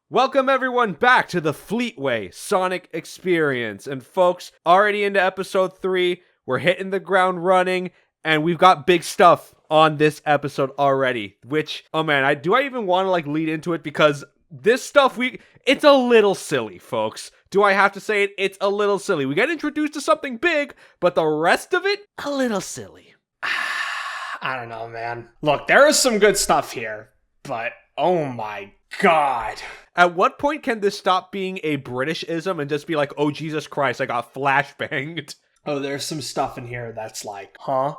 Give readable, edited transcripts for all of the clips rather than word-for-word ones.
Welcome everyone back to the Fleetway Sonic Experience. And folks, already into episode 3, we're hitting the ground running, and we've got big stuff on this episode already. Which, oh man, do I even want to lead into it? Because this stuff, it's a little silly, folks. Do I have to say it? It's a little silly. We get introduced to something big, but the rest of it, a little silly. I don't know, man. Look, there is some good stuff here, but oh my god. At what point can this stop being a Britishism and just be like, oh Jesus Christ, I got flashbanged? Oh, there's some stuff in here that's like, huh?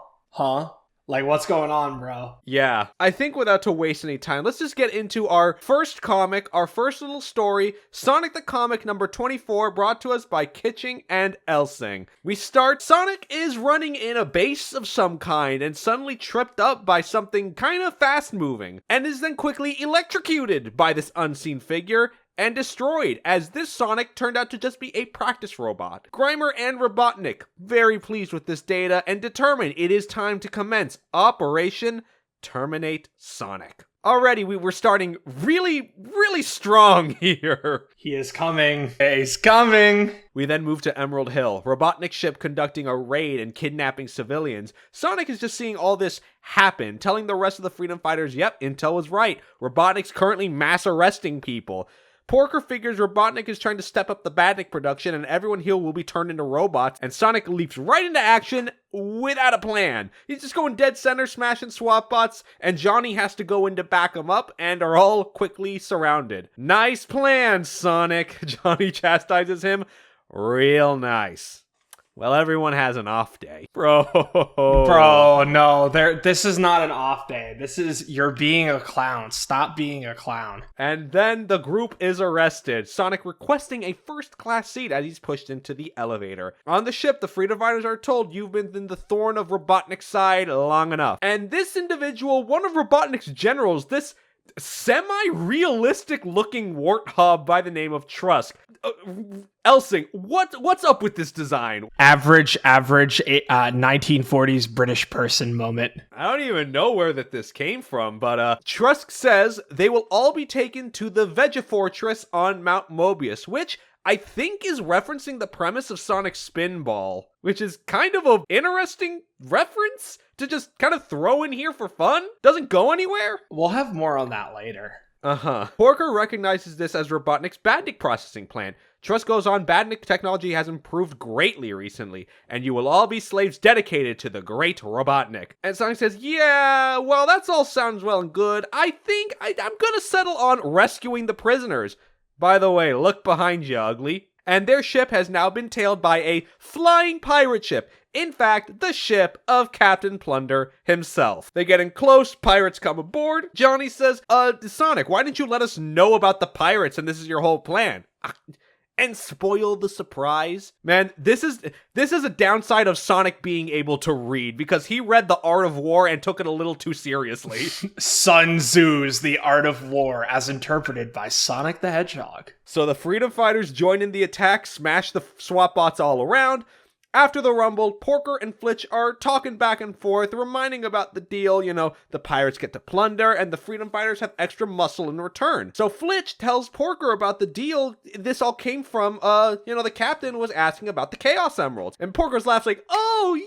Like, what's going on, bro? Yeah. I think without to waste any time, let's just get into our first comic, our first little story, Sonic the Comic number 24, brought to us by Kitching and Elsing. We start, Sonic is running in a base of some kind and suddenly tripped up by something kind of fast moving, and is then quickly electrocuted by this unseen figure and destroyed, as this Sonic turned out to just be a practice robot. Grimer and Robotnik very pleased with this data and determined it is time to commence Operation Terminate Sonic. Already we were starting really strong here. He is coming. He's coming. We then move to Emerald Hill. Robotnik's ship conducting a raid and kidnapping civilians. Sonic is just seeing all this happen, telling the rest of the Freedom Fighters, yep, Intel was right. Robotnik's currently mass arresting people. Porker figures Robotnik is trying to step up the Badnik production and everyone here will be turned into robots, and Sonic leaps right into action without a plan. He's just going dead center, smashing swap bots, and Johnny has to go in to back him up and are all quickly surrounded. Nice plan, Sonic. Johnny chastises him. Real nice. Well, everyone has an off day. Bro, no, this is not an off day. This is, you're being a clown. Stop being a clown. And then the group is arrested, Sonic requesting a first-class seat as he's pushed into the elevator. On the ship, the Freedom Fighters are told you've been in the thorn of Robotnik's side long enough. And this individual, one of Robotnik's generals, this semi-realistic looking warthog by the name of Trusk. Elsing, what's up with this design? Average 1940s British person moment. I don't even know where this came from, but Trusk says they will all be taken to the Vegafortress on Mount Mobius, which I think is referencing the premise of Sonic Spinball, which is kind of an interesting reference to just kind of throw in here for fun. Doesn't go anywhere. We'll have more on that later. Porker recognizes this as Robotnik's Badnik processing plant. Trusk goes on, Badnik technology has improved greatly recently, and you will all be slaves dedicated to the great Robotnik. And Sonic says, yeah, well, that's all sounds well and good. I think I'm gonna settle on rescuing the prisoners. By the way, look behind you, ugly. And their ship has now been tailed by a flying pirate ship. In fact, the ship of Captain Plunder himself. They get in close, pirates come aboard. Johnny says, Sonic, why didn't you let us know about the pirates and this is your whole plan? And spoil the surprise? Man, this is a downside of Sonic being able to read, because he read The Art of War and took it a little too seriously. Sun Tzu's The Art of War, as interpreted by Sonic the Hedgehog. So the Freedom Fighters join in the attack, smash the swap bots all around. After the rumble, Porker and Flitch are talking back and forth, reminding about the deal, the pirates get to plunder, and the Freedom Fighters have extra muscle in return. So Flitch tells Porker about the deal. This all came from, the captain was asking about the Chaos Emeralds. And Porker's laughs like, oh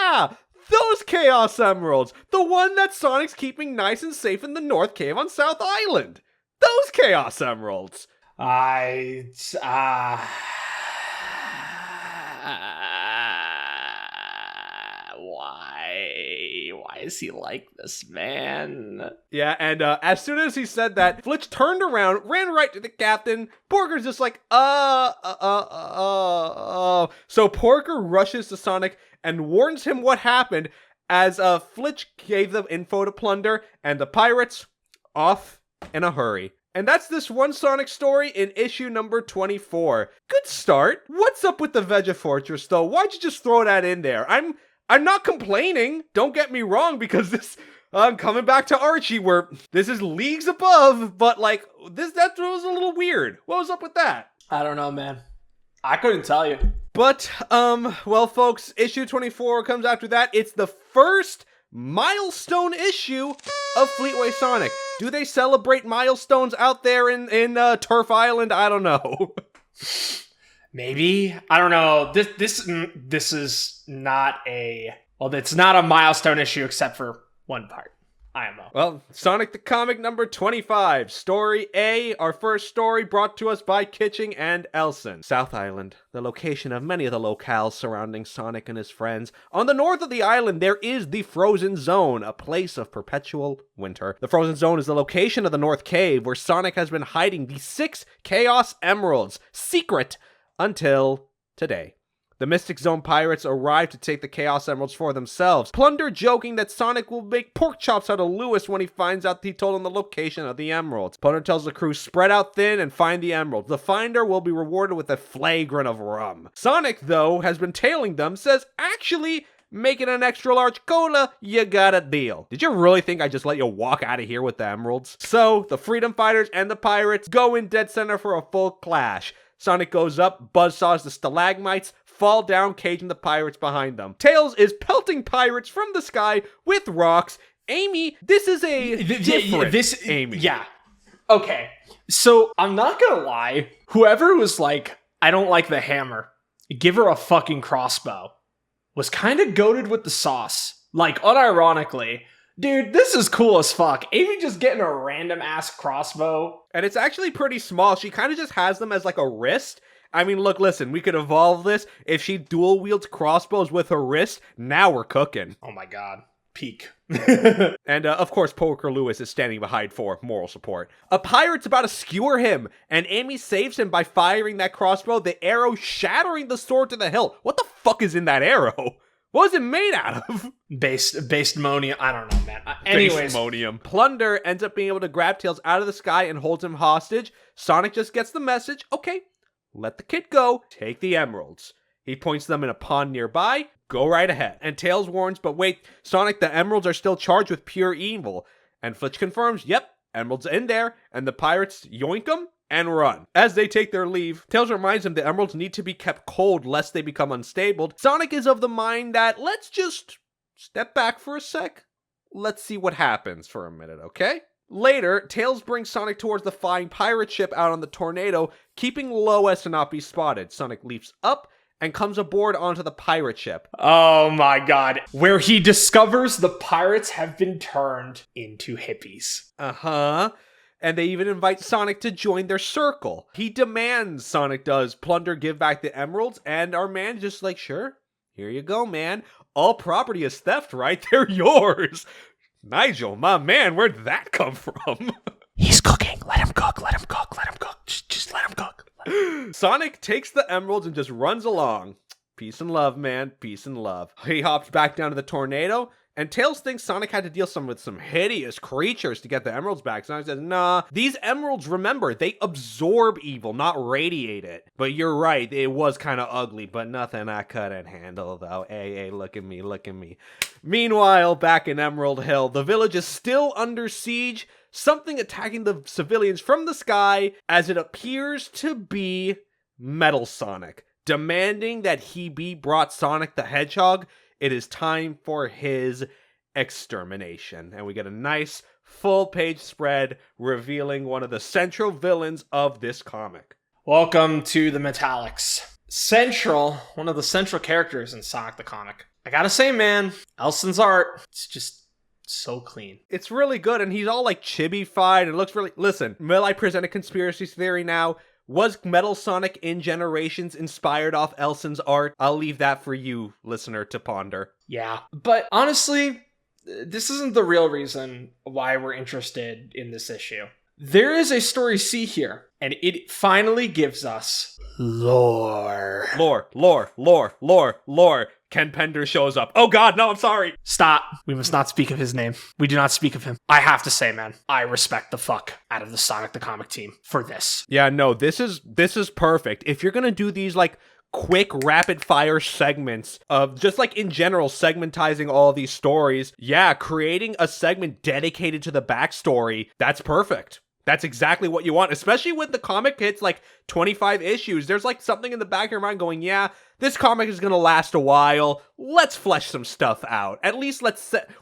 yeah! Those Chaos Emeralds! The one that Sonic's keeping nice and safe in the North Cave on South Island! Those Chaos Emeralds! Why is he like this, man? Yeah, and as soon as he said that, Flitch turned around, ran right to the captain. Porker's just like, So Porker rushes to Sonic and warns him what happened as Flitch gave them info to Plunder, and the pirates off in a hurry. And that's this one Sonic story in issue number 24. Good start. What's up with the Vegafortress, though? Why'd you just throw that in there? I'm not complaining. Don't get me wrong, because this... I'm coming back to Archie, where this is leagues above, but like, that was a little weird. What was up with that? I don't know, man. I couldn't tell you. But, well, folks, issue 24 comes after that. It's the first milestone issue of Fleetway Sonic. Do they celebrate milestones out there in Turf Island? I don't know. Maybe. I don't know. This is not a... Well, it's not a milestone issue except for one part. IMO. Well, Sonic the Comic number 25, Story A, our first story brought to us by Kitching and Elson. South Island, the location of many of the locales surrounding Sonic and his friends. On the north of the island, there is the Frozen Zone, a place of perpetual winter. The Frozen Zone is the location of the North Cave, where Sonic has been hiding the 6 Chaos Emeralds, secret until today. The Mystic Zone pirates arrive to take the Chaos Emeralds for themselves. Plunder joking that Sonic will make pork chops out of Lewis when he finds out he told him the location of the emeralds. Plunder tells the crew spread out thin and find the emeralds. The finder will be rewarded with a flagrant of rum. Sonic, though, has been tailing them, says, actually, making an extra large cola, you got a deal. Did you really think I just let you walk out of here with the emeralds? So, the Freedom Fighters and the pirates go in dead center for a full clash. Sonic goes up, buzzsaws the stalagmites, fall down, caging the pirates behind them. Tails is pelting pirates from the sky with rocks. Amy, this is a different Amy. Yeah. Okay. So, I'm not gonna lie. Whoever was like, I don't like the hammer, give her a fucking crossbow, was kind of goated with the sauce. Like, unironically. Dude, this is cool as fuck. Amy just getting a random ass crossbow. And it's actually pretty small. She kind of just has them as like a wrist. I mean, look, listen, we could evolve this. If she dual wields crossbows with her wrist, now we're cooking. Oh my god. Peak. And, of course, Poker Lewis is standing behind for moral support. A pirate's about to skewer him, and Amy saves him by firing that crossbow, the arrow shattering the sword to the hilt. What the fuck is in that arrow? What was it made out of? Based ammonium. I don't know, man. Anyways. Ammonium. Plunder ends up being able to grab Tails out of the sky and holds him hostage. Sonic just gets the message. Okay, let the kid go. Take the emeralds. He points them in a pond nearby. Go right ahead. And Tails warns, but wait, Sonic, the emeralds are still charged with pure evil. And Flitch confirms, yep, emeralds in there. And the pirates yoink them and run. As they take their leave, Tails reminds him the emeralds need to be kept cold lest they become unstable. Sonic is of the mind that let's just step back for a sec. Let's see what happens for a minute, okay? Later, Tails brings Sonic towards the flying pirate ship out on the tornado, keeping low as to not be spotted. Sonic leaps up and comes aboard onto the pirate ship. Oh my god. Where he discovers the pirates have been turned into hippies. Uh-huh. And they even invite Sonic to join their circle. He demands, Sonic does, Plunder give back the emeralds, and our man just like, sure, here you go, man. All property is theft, right? They're yours. Nigel, my man, where'd that come from? He's cooking. Let him cook, let him cook, let him cook. Just let him cook. Sonic takes the emeralds and just runs along. Peace and love, man. Peace and love. He hops back down to the tornado, and Tails thinks Sonic had to deal with some hideous creatures to get the emeralds back. Sonic says, nah, these emeralds, remember, they absorb evil, not radiate it. But you're right, it was kind of ugly, but nothing I couldn't handle, though. Hey, look at me, look at me. Meanwhile, back in Emerald Hill, the village is still under siege, something attacking the civilians from the sky, as it appears to be Metal Sonic, demanding that he be brought Sonic the Hedgehog. It is time for his extermination. And we get a nice full-page spread revealing one of the central villains of this comic. Welcome to the Metallix. One of the central characters in Sonic the Comic. I gotta say, man, Elson's art, it's just so clean. It's really good, and he's all like chibi-fied. It looks really... Listen, will I present a conspiracy theory now? Was Metal Sonic in Generations inspired off Elson's art? I'll leave that for you, listener, to ponder. Yeah, but honestly, this isn't the real reason why we're interested in this issue. There is a story C here, and it finally gives us lore. Lore. Ken Pender shows up. Oh god, no, I'm sorry. Stop. We must not speak of his name. We do not speak of him. I have to say, man, I respect the fuck out of the Sonic the Comic team for this. Yeah, no, this is perfect. If you're gonna do these like quick rapid fire segments of just like in general segmentizing all these stories, yeah, creating a segment dedicated to the backstory, that's perfect. That's exactly what you want, especially when the comic hits like 25 issues. There's like something in the back of your mind going, yeah, this comic is going to last a while. Let's flesh some stuff out. At least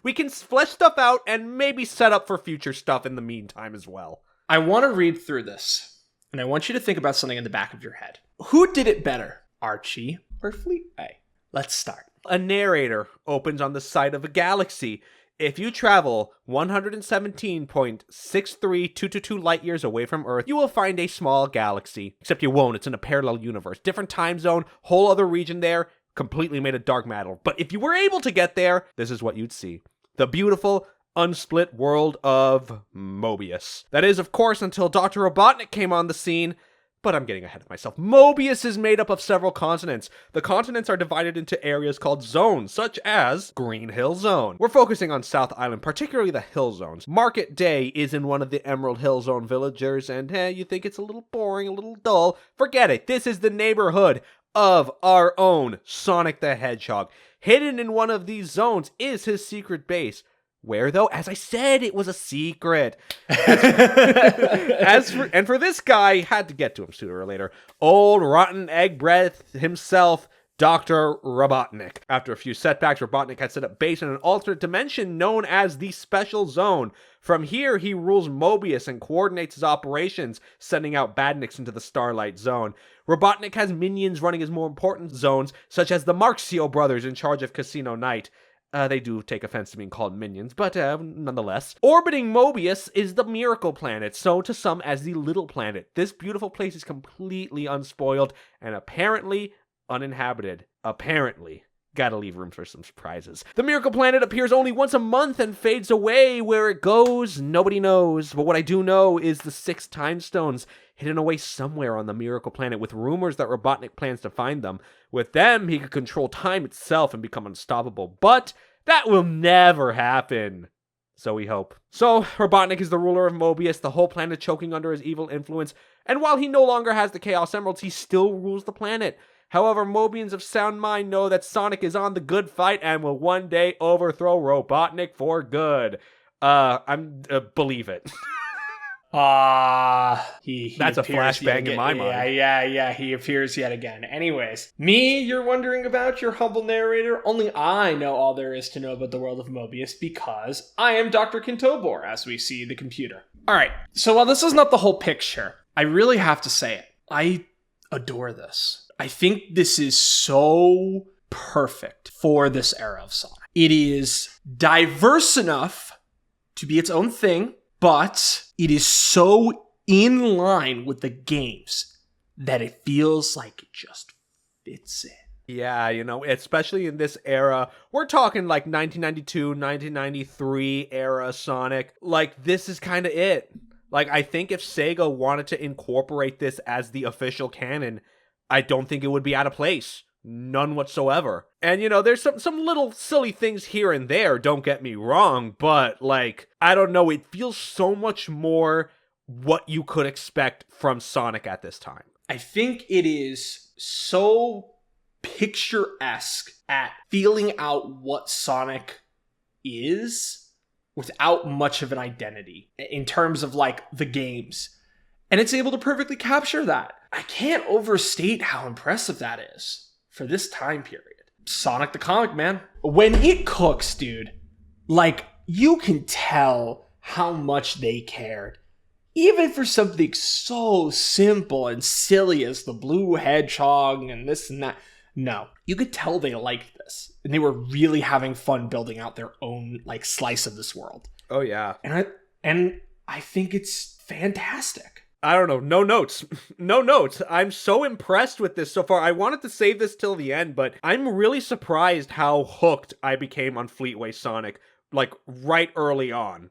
we can flesh stuff out and maybe set up for future stuff in the meantime as well. I want to read through this, and I want you to think about something in the back of your head. Who did it better, Archie or Fleetway? Let's start. A narrator opens on the side of a galaxy. If you travel 117.63222 light years away from Earth, you will find a small galaxy. Except you won't, it's in a parallel universe. Different time zone, whole other region there, completely made of dark matter. But if you were able to get there, this is what you'd see. The beautiful, unsplit world of Mobius. That is, of course, until Dr. Robotnik came on the scene. But I'm getting ahead of myself. Mobius is made up of several continents. The continents are divided into areas called zones, such as Green Hill Zone. We're focusing on South Island, particularly the Hill Zones. Market Day is in one of the Emerald Hill Zone villagers, and you think it's a little boring, a little dull. Forget it. This is the neighborhood of our own Sonic the Hedgehog. Hidden in one of these zones is his secret base. Where, though? As I said, it was a secret. And for this guy, had to get to him sooner or later. Old rotten egg breath himself, Dr. Robotnik. After a few setbacks, Robotnik had set up base in an alternate dimension known as the Special Zone. From here, he rules Mobius and coordinates his operations, sending out badniks into the Starlight Zone. Robotnik has minions running his more important zones, such as the Marxio brothers in charge of Casino Night. They do take offense to being called minions, but nonetheless. Orbiting Mobius is the Miracle Planet, so to some as the Little Planet. This beautiful place is completely unspoiled and apparently uninhabited. Apparently. Gotta leave room for some surprises. The Miracle Planet appears only once a month and fades away. Where it goes, nobody knows. But what I do know is the 6 time stones hidden away somewhere on the Miracle Planet, with rumors that Robotnik plans to find them. With them, he could control time itself and become unstoppable. But that will never happen. So we hope. So, Robotnik is the ruler of Mobius, the whole planet choking under his evil influence. And while he no longer has the Chaos Emeralds, he still rules the planet. However, Mobians of sound mind know that Sonic is on the good fight and will one day overthrow Robotnik for good. Believe it. He That's a flashbang in my mind. Yeah, he appears yet again. Anyways, me, you're wondering about, your humble narrator? Only I know all there is to know about the world of Mobius because I am Dr. Kintobor, as we see the computer. Alright, so while this is not the whole picture, I really have to say it. I adore this. I think this is so perfect for this era of Sonic. It is diverse enough to be its own thing, but it is so in line with the games that it feels like it just fits in. Yeah, especially in this era, we're talking like 1992, 1993 era Sonic. Like, this is kind of it. Like, I think if Sega wanted to incorporate this as the official canon, I don't think it would be out of place. None whatsoever. And, there's some little silly things here and there, don't get me wrong, but, like, I don't know, it feels so much more what you could expect from Sonic at this time. I think it is so picturesque at feeling out what Sonic is without much of an identity in terms of, like, the games. And it's able to perfectly capture that. I can't overstate how impressive that is for this time period. Sonic the Comic, man. When it cooks, dude, like, you can tell how much they cared. Even for something so simple and silly as the blue hedgehog and this and that. No, you could tell they liked this. And they were really having fun building out their own, like, slice of this world. Oh, yeah. And I think it's fantastic. I don't know. No notes. No notes. I'm so impressed with this so far. I wanted to save this till the end, but I'm really surprised how hooked I became on Fleetway Sonic, like, right early on.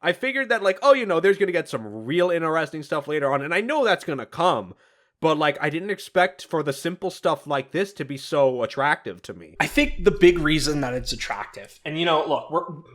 I figured that, like, there's going to get some real interesting stuff later on, and I know that's going to come. but like I didn't expect for the simple stuff like this to be so attractive to me. I think the big reason that it's attractive, and look,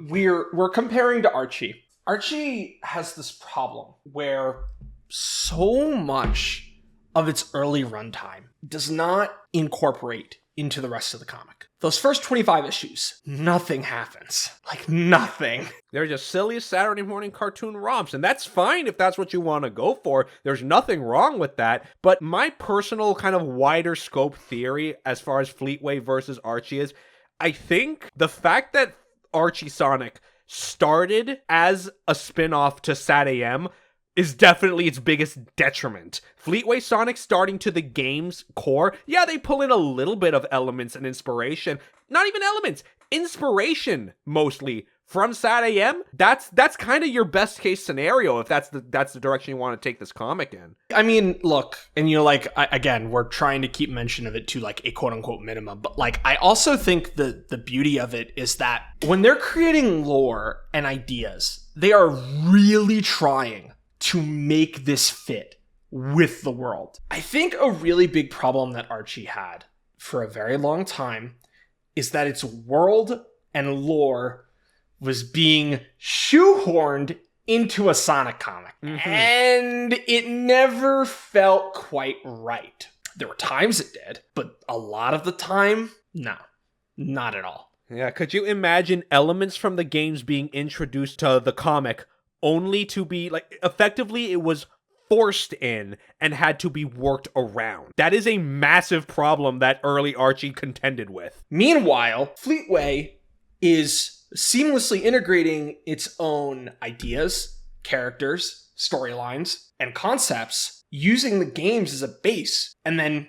we're comparing to Archie. Archie has this problem where so much of its early runtime does not incorporate into the rest of the comic. Those first 25 issues, nothing happens. Like, nothing. They're just silliest Saturday morning cartoon romps, and that's fine if that's what you want to go for. There's nothing wrong with that, but my personal kind of wider scope theory as far as Fleetway versus Archie is, I think the fact that Archie Sonic started as a spin-off to Sat AM is definitely its biggest detriment. Fleetway Sonic starting to the game's core, yeah, they pull in a little bit of elements and inspiration. Not even elements, inspiration mostly from Sat AM. That's kind of your best case scenario if that's the direction you want to take this comic in. I mean, look, and again, we're trying to keep mention of it to like a quote unquote minimum, but like I also think the beauty of it is that when they're creating lore and ideas, they are really trying to make this fit with the world. I think a really big problem that Archie had for a very long time is that its world and lore was being shoehorned into a Sonic comic. Mm-hmm. And it never felt quite right. There were times it did, but a lot of the time, no, not at all. Yeah, could you imagine elements from the games being introduced to the comic only to be, like, effectively it was forced in and had to be worked around? That is a massive problem that early Archie contended with. Meanwhile, Fleetway is seamlessly integrating its own ideas, characters, storylines, and concepts, using the games as a base, and then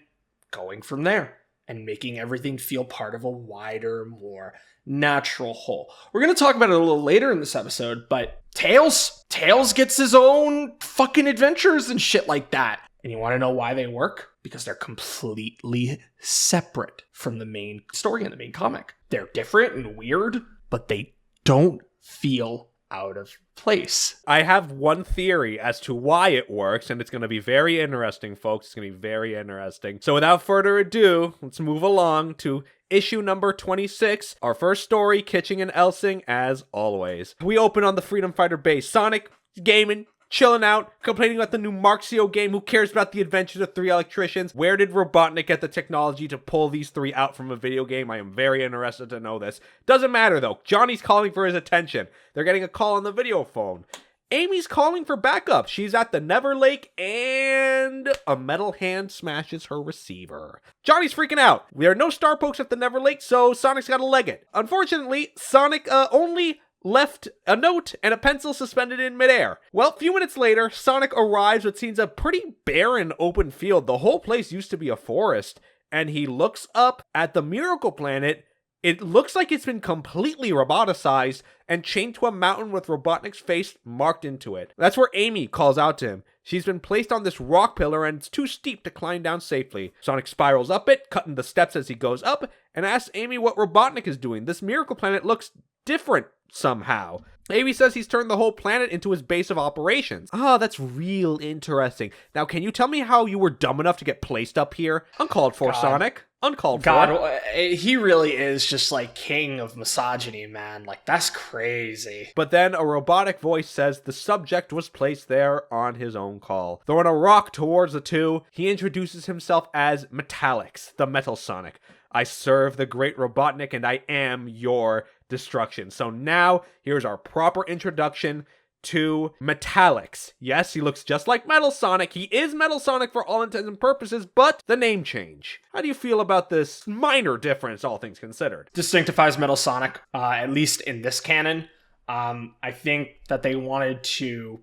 going from there and making everything feel part of a wider, more natural whole. We're going to talk about it a little later in this episode, but Tails gets his own fucking adventures and shit like that. And you want to know why they work? Because they're completely separate from the main story and the main comic. They're different and weird, but they don't feel out of place. I have one theory as to why it works, and it's going to be very interesting, folks. It's going to be very interesting. So without further ado, let's move along to issue number 26, our first story, Kitching and Elsing, as always. We open on the Freedom Fighter base. Sonic, gaming, chilling out, complaining about the new Marxio game. Who cares about the adventures of three electricians? Where did Robotnik get the technology to pull these three out from a video game? I am very interested to know this. Doesn't matter though. Johnny's calling for his attention. They're getting a call on the video phone. Amy's calling for backup. She's at the Never Lake and a metal hand smashes her receiver. Johnny's freaking out. There are no star pokes at the Never Lake, so Sonic's gotta leg it. Unfortunately, Sonic only left a note and a pencil suspended in midair. Well, a few minutes later, Sonic arrives what seems a pretty barren open field. The whole place used to be a forest, and he looks up at the Miracle Planet. It looks like it's been completely roboticized and chained to a mountain with Robotnik's face marked into it. That's where Amy calls out to him. She's been placed on this rock pillar and it's too steep to climb down safely. Sonic spirals up it, cutting the steps as he goes up, and asks Amy what Robotnik is doing. This Miracle Planet looks different somehow. Amy says he's turned the whole planet into his base of operations. Ah, that's real interesting. Now, can you tell me how you were dumb enough to get placed up here? Uncalled for, God. Sonic. Uncalled for. God, he really is just like king of misogyny, man. Like, that's crazy. But then a robotic voice says the subject was placed there on his own call. Throwing a rock towards the two, he introduces himself as Metallix, the Metal Sonic. I serve the great Robotnik and I am your destruction. So now, here's our proper introduction to Metallix. Yes, he looks just like Metal Sonic. He is Metal Sonic for all intents and purposes, but the name change. How do you feel about this minor difference, all things considered? Distinctifies Metal Sonic, at least in this canon. I think that they wanted to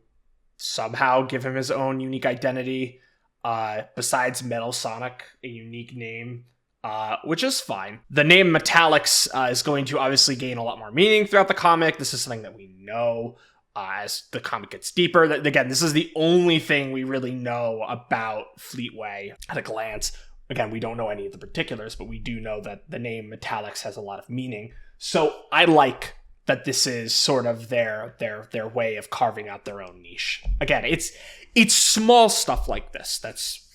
somehow give him his own unique identity, besides Metal Sonic, a unique name. Which is fine. The name Metallix is going to obviously gain a lot more meaning throughout the comic. This is something that we know as the comic gets deeper. Again, this is the only thing we really know about Fleetway at a glance. Again, we don't know any of the particulars, but we do know that the name Metallix has a lot of meaning. So I like that this is sort of their way of carving out their own niche. Again, it's small stuff like this that's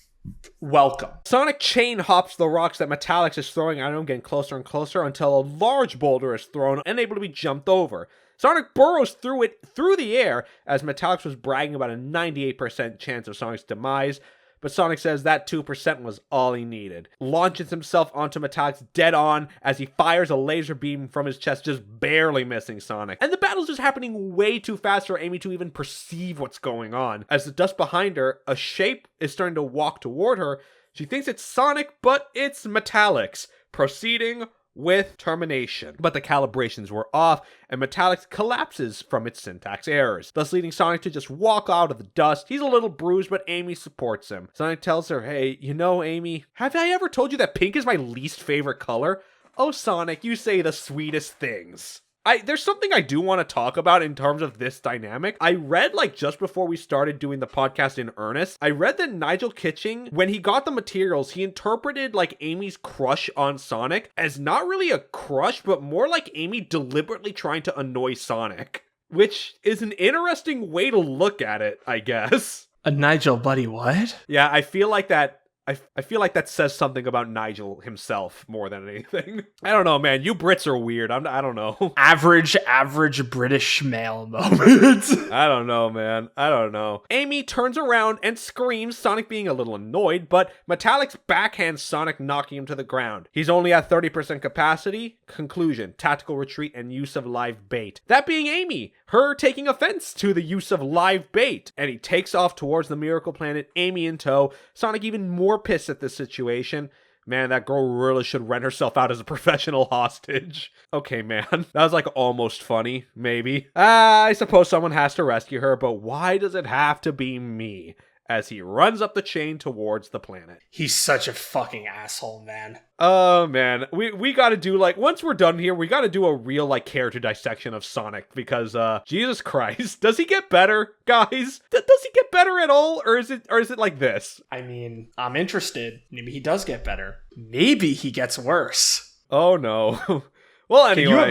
Welcome. Sonic chain hops the rocks that Metallix is throwing at him, getting closer and closer until a large boulder is thrown, unable to be jumped over. Sonic burrows through it through the air, as Metallix was bragging about a 98% chance of Sonic's demise, but Sonic says that 2% was all he needed. Launches himself onto Metallix dead on as he fires a laser beam from his chest, just barely missing Sonic. And the battle's just happening way too fast for Amy to even perceive what's going on. As the dust behind her, a shape is starting to walk toward her. She thinks it's Sonic, but it's Metallix, proceeding with termination. But the calibrations were off, and Metallix collapses from its syntax errors, thus leading Sonic to just walk out of the dust. He's a little bruised, but Amy supports him. Sonic tells her, hey, you know, Amy, have I ever told you that pink is my least favorite color? Oh, Sonic, you say the sweetest things. There's something I do want to talk about in terms of this dynamic. I read, like, just before we started doing the podcast in earnest, I read that Nigel Kitching, when he got the materials, he interpreted, like, Amy's crush on Sonic as not really a crush, but more like Amy deliberately trying to annoy Sonic. Which is an interesting way to look at it, I guess. A Nigel buddy, what? Yeah, I feel like that. I feel like that says something about Nigel himself more than anything. I don't know, man. You Brits are weird. I don't know. Average British male moment. I don't know, man. I don't know. Amy turns around and screams, Sonic being a little annoyed, but Metallix backhands Sonic, knocking him to the ground. He's only at 30% capacity. Conclusion, tactical retreat and use of live bait. That being Amy, her taking offense to the use of live bait. And he takes off towards the Miracle Planet, Amy in tow. Sonic even more pissed at this situation. Man, that girl really should rent herself out as a professional hostage. Okay, man. That was like almost funny, maybe. I suppose someone has to rescue her, but why does it have to be me? As he runs up the chain towards the planet. He's such a fucking asshole, man. Oh, man. We gotta do, like, once we're done here, we gotta do a real, like, character dissection of Sonic, because, Jesus Christ. Does he get better, guys? Does he get better at all, or is it like this? I mean, I'm interested. Maybe he does get better. Maybe he gets worse. Oh, no. Well, anyway.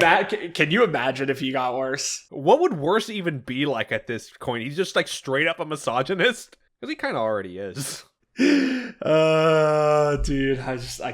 Can you imagine if he got worse? What would worse even be like at this point? He's just, like, straight up a misogynist? Because he kind of already is. Dude, I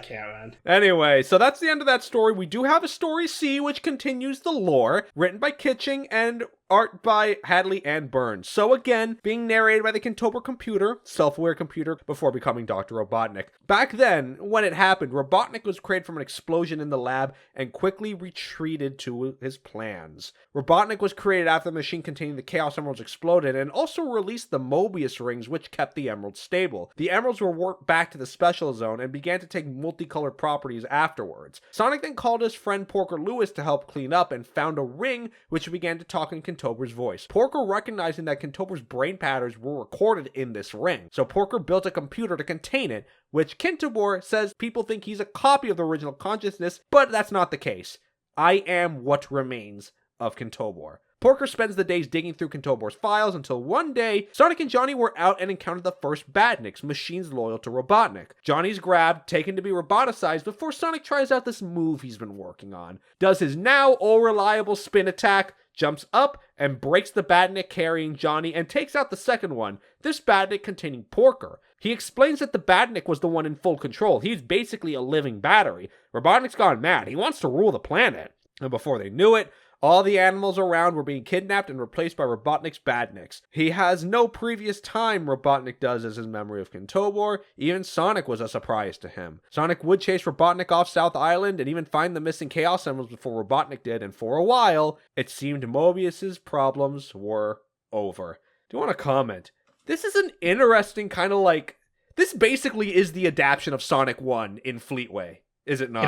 can't, man. Anyway, so that's the end of that story. We do have a story C, which continues the lore, written by Kitching and art by Hadley and Burns. So again, being narrated by the Kintobor computer, self-aware computer, before becoming Dr. Robotnik. Back then, when it happened, Robotnik was created from an explosion in the lab and quickly retreated to his plans. Robotnik was created after the machine containing the Chaos Emeralds exploded and also released the Mobius rings, which kept the emeralds stable. The emeralds were warped back to the Special Zone and began to take multicolored properties afterwards. Sonic then called his friend Porker Lewis to help clean up and found a ring which began to talk in Kintober's voice. Porker, recognizing that Kintober's brain patterns were recorded in this ring, so Porker built a computer to contain it, which Kintobor says people think he's a copy of the original consciousness, but that's not the case. I am what remains of Kintobor. Porker spends the days digging through Kintobor's files until one day, Sonic and Johnny were out and encountered the first Badniks, machines loyal to Robotnik. Johnny's grabbed, taken to be roboticized before Sonic tries out this move he's been working on. Does his now all-reliable spin attack, jumps up, and breaks the Badnik carrying Johnny and takes out the second one, this Badnik containing Porker. He explains that the Badnik was the one in full control. He's basically a living battery. Robotnik's gone mad. He wants to rule the planet. And before they knew it, all the animals around were being kidnapped and replaced by Robotnik's Badniks. He has no previous time, Robotnik does, as his memory of Kintobor. Even Sonic was a surprise to him. Sonic would chase Robotnik off South Island and even find the missing Chaos Emeralds before Robotnik did, and for a while, it seemed Mobius's problems were over. Do you want to comment? This is an interesting kind of like... This basically is the adaptation of Sonic 1 in Fleetway, is it not?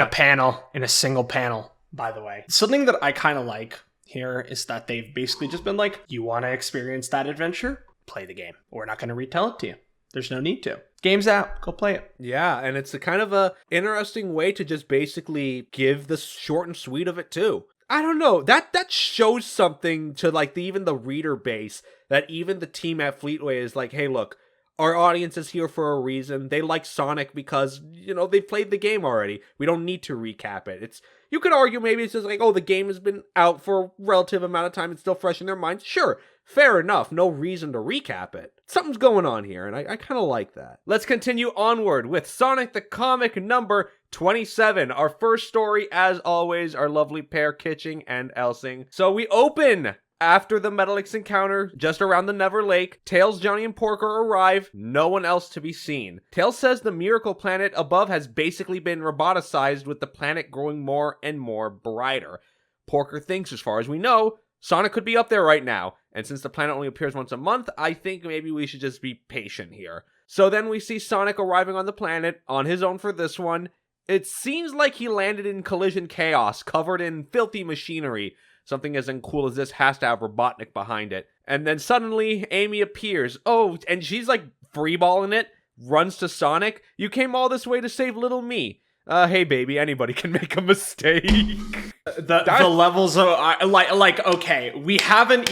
In a single panel. By the way, something that I kind of like here is that they've basically just been like, you want to experience that adventure? Play the game. We're not going to retell it to you. There's no need to. Game's out. Go play it. Yeah, and it's a kind of a interesting way to just basically give the short and sweet of it too. I don't know. That shows something to like even the reader base, that even the team at Fleetway is like, hey, look, our audience is here for a reason. They like Sonic because, you know, they've played the game already. We don't need to recap it. You could argue maybe it's just like, oh, the game has been out for a relative amount of time. It's still fresh in their minds. Sure, fair enough, no reason to recap it. Something's going on here, and I kind of like that. Let's continue onward with Sonic the Comic number 27. Our first story, as always, our lovely pair Kitching and Elsing. So we open after the Metallix encounter, just around the Never Lake. Tails, Johnny, and Porker arrive, no one else to be seen. Tails says the miracle planet above has basically been roboticized, with the planet growing more and more brighter. Porker thinks, as far as we know, Sonic could be up there right now, and since the planet only appears once a month, I think maybe we should just be patient here. So then we see Sonic arriving on the planet, on his own for this one. It seems like he landed in collision chaos, covered in filthy machinery. Something as uncool as this has to have Robotnik behind it. And then suddenly, Amy appears. Oh, and she's like freeballing it, runs to Sonic. You came all this way to save little me. Hey baby, anybody can make a mistake. The levels of, okay, we aren't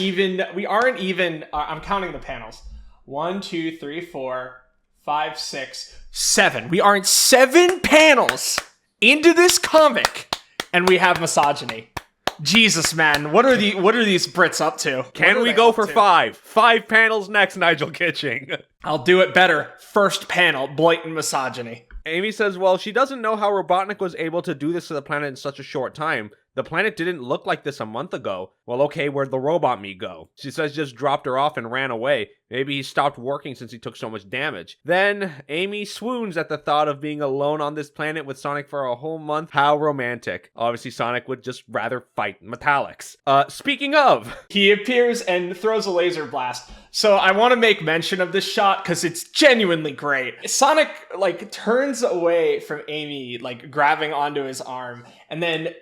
even, I'm counting the panels. 1, 2, 3, 4, 5, 6, 7. We aren't 7 panels into this comic, and we have misogyny. Jesus, man, what are these Brits up to? Can we go for 5? 5 panels next, Nigel Kitching. I'll do it better. First panel, blatant misogyny. Amy says, well, she doesn't know how Robotnik was able to do this to the planet in such a short time. The planet didn't look like this a month ago. Well, okay, where'd the robot me go? She says just dropped her off and ran away. Maybe he stopped working since he took so much damage. Then, Amy swoons at the thought of being alone on this planet with Sonic for a whole month. How romantic. Obviously, Sonic would just rather fight Metallix. Speaking of... He appears and throws a laser blast. So I want to make mention of this shot because it's genuinely great. Sonic, turns away from Amy, grabbing onto his arm, and then...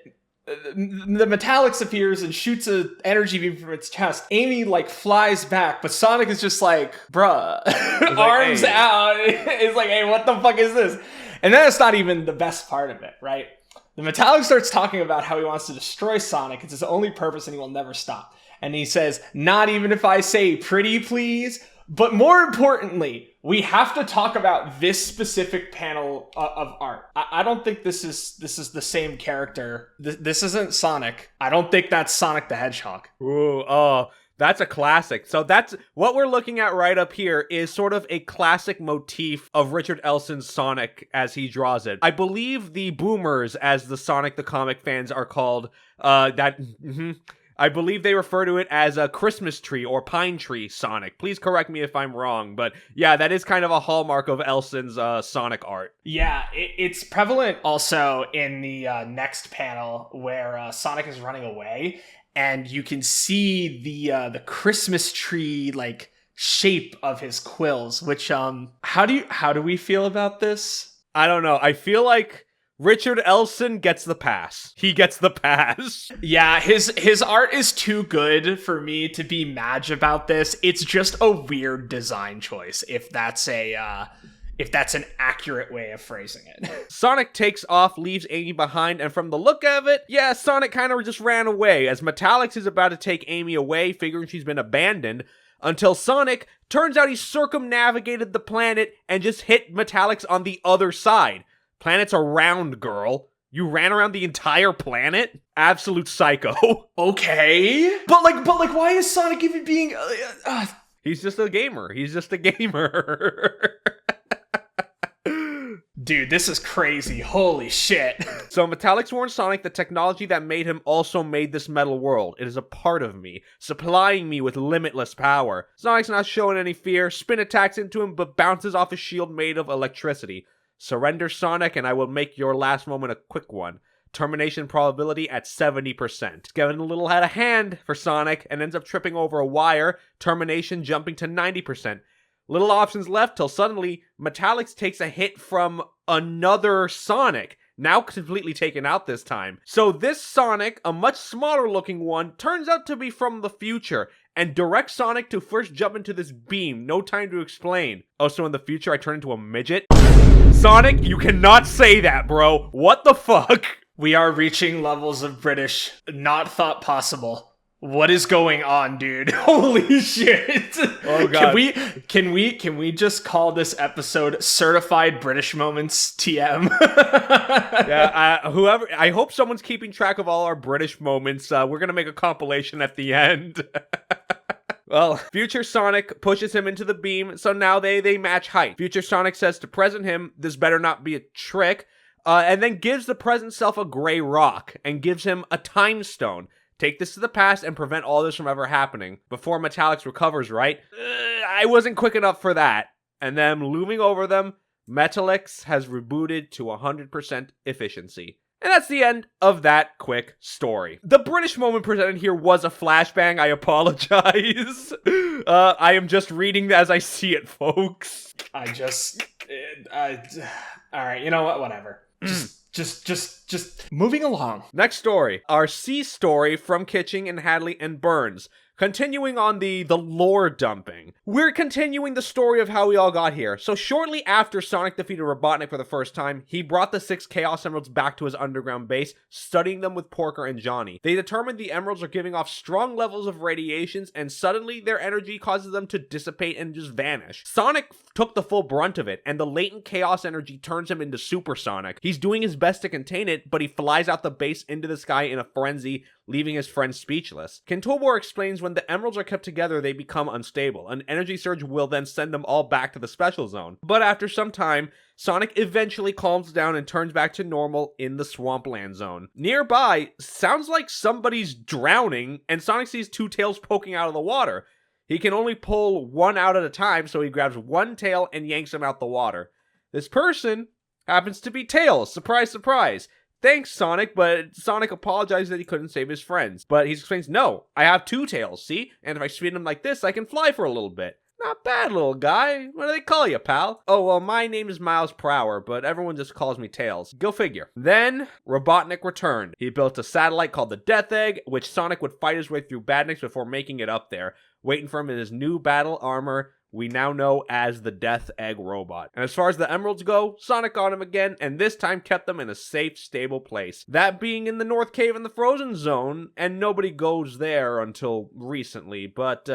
the Metallix appears and shoots an energy beam from its chest. Amy, flies back, but Sonic is just bruh. Arms hey. out. It's hey, what the fuck is this? And then it's not even the best part of it, right? The Metallix starts talking about how he wants to destroy Sonic. It's his only purpose and he will never stop. And he says, not even if I say pretty please. But more importantly, we have to talk about this specific panel of art. I don't think this is the same character. This isn't Sonic. I don't think that's Sonic the Hedgehog. Ooh, oh, that's a classic. So that's what we're looking at right up here is sort of a classic motif of Richard Elson's Sonic as he draws it. I believe the boomers, as the Sonic the Comic fans are called, I believe they refer to it as a Christmas tree or pine tree Sonic. Please correct me if I'm wrong, but yeah, that is kind of a hallmark of Elson's Sonic art. Yeah, it's prevalent also in the next panel where Sonic is running away, and you can see the Christmas tree shape of his quills. Which how do we feel about this? I don't know. I feel like Richard Elson gets the pass. He gets the pass. Yeah, his art is too good for me to be mad about this. It's just a weird design choice, if that's an accurate way of phrasing it. Sonic takes off, leaves Amy behind, and from the look of it, yeah, Sonic kind of just ran away, as Metallix is about to take Amy away, figuring she's been abandoned, until Sonic turns out he circumnavigated the planet and just hit Metallix on the other side. Planets are round, girl. You ran around the entire planet? Absolute psycho. Okay. But why is Sonic even being... He's just a gamer. He's just a gamer. Dude, this is crazy. Holy shit. So Metallix warns Sonic the technology that made him also made this metal world. It is a part of me, supplying me with limitless power. Sonic's not showing any fear. Spin attacks into him, but bounces off a shield made of electricity. Surrender, Sonic, and I will make your last moment a quick one. Termination probability at 70%. Getting a little out of hand for Sonic and ends up tripping over a wire. Termination jumping to 90%. Little options left till suddenly Metallix takes a hit from another Sonic. Now completely taken out this time. So this Sonic, a much smaller looking one, turns out to be from the future and directs Sonic to first jump into this beam. No time to explain. Oh, so in the future I turn into a midget? Sonic, you cannot say that, bro. What the fuck? We are reaching levels of British not thought possible. What is going on, dude? Holy shit. Oh god. Can we just call this episode Certified British Moments TM? Yeah, I hope someone's keeping track of all our British moments. We're gonna make a compilation at the end. Well, Future Sonic pushes him into the beam, so now they match height. Future Sonic says to present him, this better not be a trick, and then gives the present self a gray rock, and gives him a time stone. Take this to the past and prevent all this from ever happening. Before Metallix recovers, right? I wasn't quick enough for that. And then looming over them, Metallix has rebooted to 100% efficiency. And that's the end of that quick story. The British moment presented here was a flashbang. I apologize. I am just reading as I see it, folks. Alright, you know what? Whatever. Just moving along. Next story. Our C story from Kitching and Hadley and Burns. Continuing on the lore dumping. We're continuing the story of how we all got here. So shortly after Sonic defeated Robotnik for the first time, he brought the 6 Chaos Emeralds back to his underground base, studying them with Porker and Johnny. They determined the emeralds are giving off strong levels of radiations, and suddenly their energy causes them to dissipate and just vanish. Sonic took the full brunt of it, and the latent chaos energy turns him into Super Sonic. He's doing his best to contain it, but he flies out the base into the sky in a frenzy, leaving his friends speechless. Kintobor explains when the emeralds are kept together, they become unstable. An energy surge will then send them all back to the special zone. But after some time, Sonic eventually calms down and turns back to normal in the swampland zone. Nearby, sounds like somebody's drowning, and Sonic sees 2 tails poking out of the water. He can only pull one out at a time, so he grabs one tail and yanks him out the water. This person happens to be Tails. Surprise, surprise. Thanks, Sonic, but Sonic apologizes that he couldn't save his friends. But he explains, no, I have 2 tails, see? And if I spin them like this, I can fly for a little bit. Not bad, little guy. What do they call you, pal? Oh, well, my name is Miles Per Hour, but everyone just calls me Tails. Go figure. Then, Robotnik returned. He built a satellite called the Death Egg, which Sonic would fight his way through Badniks before making it up there, waiting for him in his new battle armor we now know as the Death Egg Robot. And as far as the emeralds go, Sonic got him again, and this time kept them in a safe, stable place. That being in the North Cave in the Frozen Zone, and nobody goes there until recently, but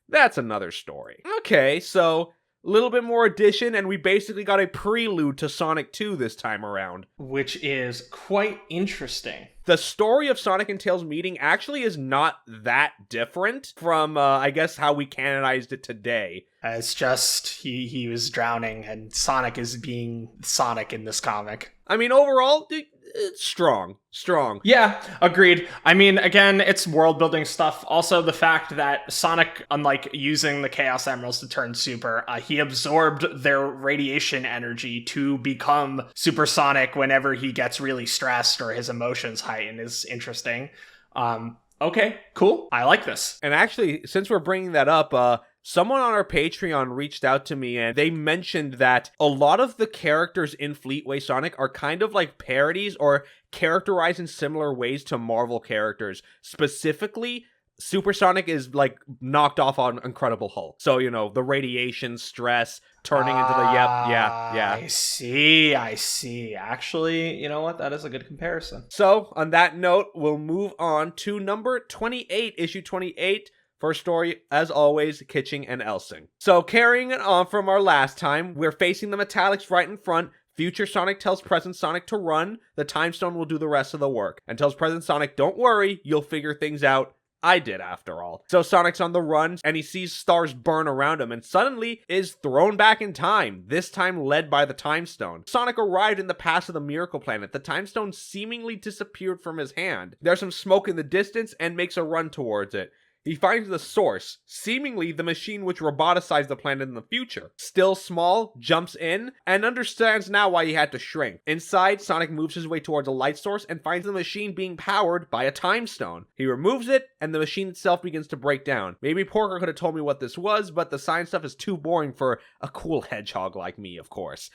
that's another story. Okay, so a little bit more addition, and we basically got a prelude to Sonic 2 this time around. Which is quite interesting. The story of Sonic and Tails meeting actually is not that different from, I guess, how we canonized it today. It's just he was drowning, and Sonic is being Sonic in this comic. I mean, overall, it's strong. Yeah, agreed. I mean, again, it's world building stuff. Also, the fact that Sonic, unlike using the Chaos Emeralds to turn super, he absorbed their radiation energy to become Supersonic whenever he gets really stressed or his emotions heighten is interesting. Okay, cool. I like this. And actually, since we're bringing that up, someone on our Patreon reached out to me and they mentioned that a lot of the characters in Fleetway Sonic are kind of like parodies or characterized in similar ways to Marvel characters. Specifically, Super Sonic is like knocked off on Incredible Hulk. So, you know, the radiation, stress, turning into the yeah. I see. Actually, you know what? That is a good comparison. So, on that note, we'll move on to number 28, issue 28. First story, as always, Kitching and Elsing. So, carrying it on from our last time, we're facing the Metallix right in front. Future Sonic tells present Sonic to run. The Time Stone will do the rest of the work. And tells present Sonic, don't worry, you'll figure things out. I did, after all. So Sonic's on the run, and he sees stars burn around him, and suddenly is thrown back in time, this time led by the Time Stone. Sonic arrived in the past of the Miracle Planet. The Time Stone seemingly disappeared from his hand. There's some smoke in the distance, and makes a run towards it. He finds the source, seemingly the machine which roboticized the planet in the future. Still small, jumps in, and understands now why he had to shrink. Inside, Sonic moves his way towards a light source and finds the machine being powered by a time stone. He removes it, and the machine itself begins to break down. Maybe Porker could have told me what this was, but the science stuff is too boring for a cool hedgehog like me, of course.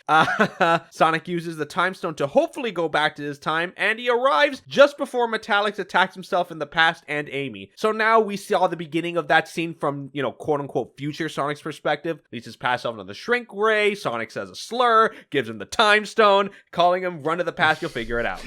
Sonic uses the time stone to hopefully go back to his time, and he arrives just before Metallix attacks himself in the past and Amy. So now we see the beginning of that scene from, you know, quote-unquote future Sonic's perspective. Leads his past self into the shrink ray. Sonic says a slur, gives him the time stone, calling him, run to the past, you'll figure it out.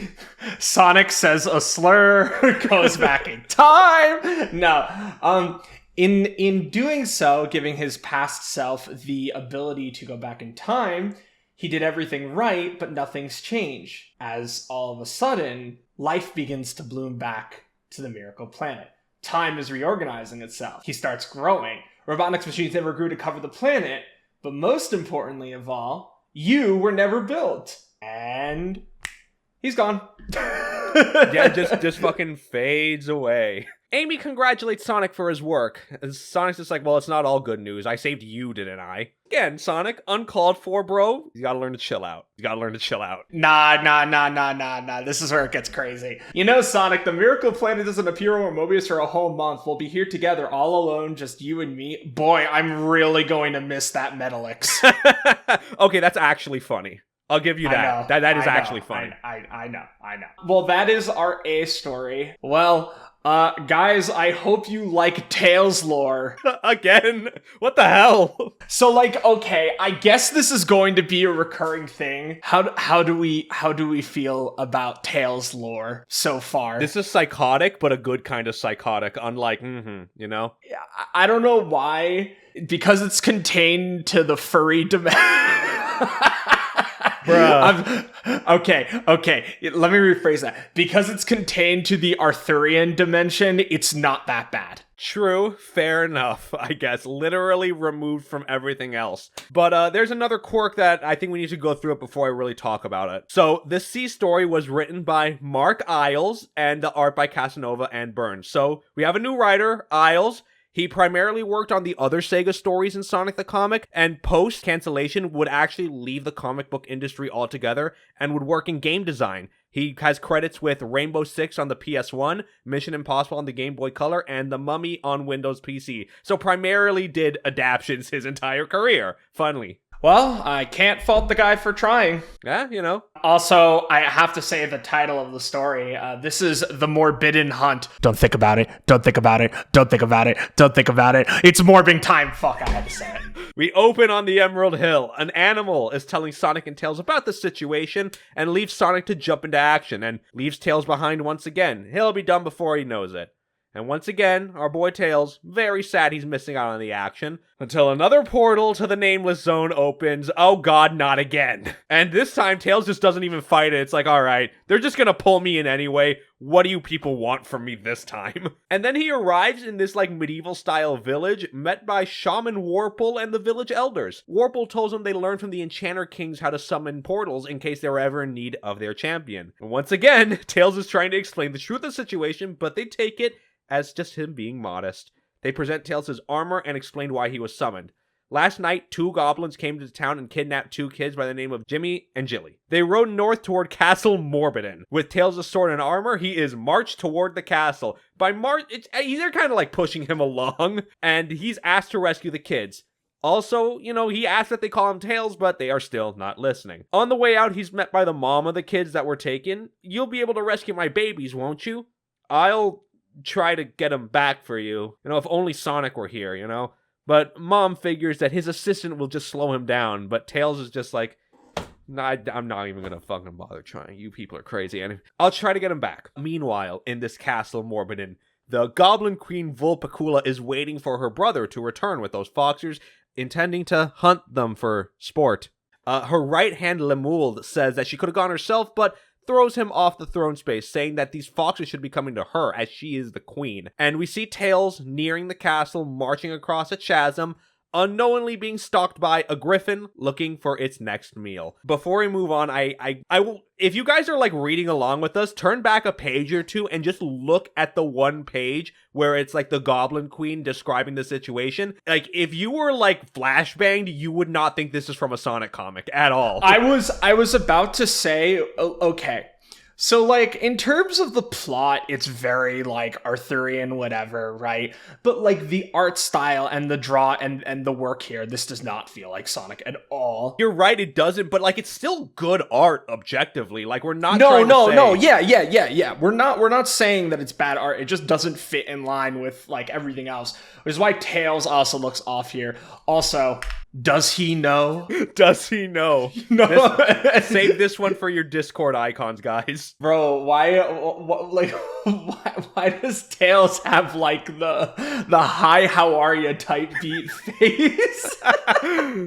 Sonic says a slur, goes back in time. No, in doing so, giving his past self the ability to go back in time, he did everything right, but nothing's changed. As all of a sudden, life begins to bloom back to the Miracle Planet. time is reorganizing itself. He starts growing. Robotnik's machines never grew to cover the planet, but most importantly of all, you were never built. And he's gone. Yeah, just fucking fades away. Amy congratulates Sonic for his work. And Sonic's just like, well, it's not all good news. I saved you, didn't I? Again, Sonic, uncalled for, bro. You gotta learn to chill out. Nah. This is where it gets crazy. You know, Sonic, the Miracle Planet doesn't appear on Mobius for a whole month. We'll be here together, all alone, just you and me. Boy, I'm really going to miss that Metallix. Okay, that's actually funny. I'll give you that. That is actually funny. I know. Well, that is our A story. Well, guys, I hope you like Tails lore. Again? What the hell? So, like, okay, I guess this is going to be a recurring thing. How do we feel about Tails lore so far? This is psychotic, but a good kind of psychotic, unlike, you know? Yeah, I don't know why. Because it's contained to the furry dimension. Bruh. Okay. Let me rephrase that. Because it's contained to the Arthurian dimension, it's not that bad. True, fair enough, I guess. Literally removed from everything else. But there's another quirk that I think we need to go through it before I really talk about it. So, this C story was written by Mark Isles, and the art by Casanova and Burns. So, we have a new writer, Isles. He primarily worked on the other Sega stories in Sonic the Comic, and post-cancellation would actually leave the comic book industry altogether and would work in game design. He has credits with Rainbow Six on the PS1, Mission Impossible on the Game Boy Color, and The Mummy on Windows PC. So primarily did adaptions his entire career. Funnily. Well, I can't fault the guy for trying. Yeah, you know. Also, I have to say the title of the story. This is The Morbidden Hunt. Don't think about it. It's morbing time. Fuck, I had to say it. We open on the Emerald Hill. An animal is telling Sonic and Tails about the situation and leaves Sonic to jump into action and leaves Tails behind once again. He'll be done before he knows it. And once again, our boy Tails, very sad he's missing out on the action, until another portal to the Nameless Zone opens. Oh god, not again. And this time, Tails just doesn't even fight it. It's like, alright, they're just gonna pull me in anyway. What do you people want from me this time? And then he arrives in this, like, medieval-style village, met by Shaman Warple and the village elders. Warple tells him they learned from the Enchanter Kings how to summon portals in case they were ever in need of their champion. And once again, Tails is trying to explain the truth of the situation, but they take it as just him being modest. They present Tails his armor and explain why he was summoned. Last night, 2 goblins came to town and kidnapped 2 kids by the name of Jimmy and Jilly. They rode north toward Castle Morbidden. With Tails' sword and armor, he is marched toward the castle. By they're kind of like pushing him along, and he's asked to rescue the kids. Also, you know, he asked that they call him Tails, but they are still not listening. On the way out, he's met by the mom of the kids that were taken. You'll be able to rescue my babies, won't you? I'll try to get them back for you. You know, if only Sonic were here, you know? But Mom figures that his assistant will just slow him down, but Tails is just like, nah, I'm not even gonna fucking bother trying. You people are crazy, and I'll try to get him back. Meanwhile, in this Castle Morbidden, the Goblin Queen Vulpicula is waiting for her brother to return with those foxers, intending to hunt them for sport. Her right hand Lemuel says that she could have gone herself, but throws him off the throne space, saying that these foxes should be coming to her as she is the queen. And we see Tails nearing the castle, marching across a chasm, unknowingly being stalked by a griffin looking for its next meal. Before we move on, I will, if you guys are like reading along with us, turn back a page or two and just look at the one page where it's like the Goblin Queen describing the situation. Like, if you were like flashbanged, you would not think this is from a Sonic comic at all. I was about to say, okay. So, like, in terms of the plot, it's very, like, Arthurian, whatever, right? But, like, the art style and the draw and the work here, this does not feel like Sonic at all. You're right, it doesn't, but, like, it's still good art, objectively. Like, we're not No, yeah. We're not saying that it's bad art. It just doesn't fit in line with, like, everything else. Which is why Tails also looks off here. Also, does he know? Does he know? No. Save this one for your Discord icons, guys. Bro, why, like, Why does Tails have like the hi how are you type beat face?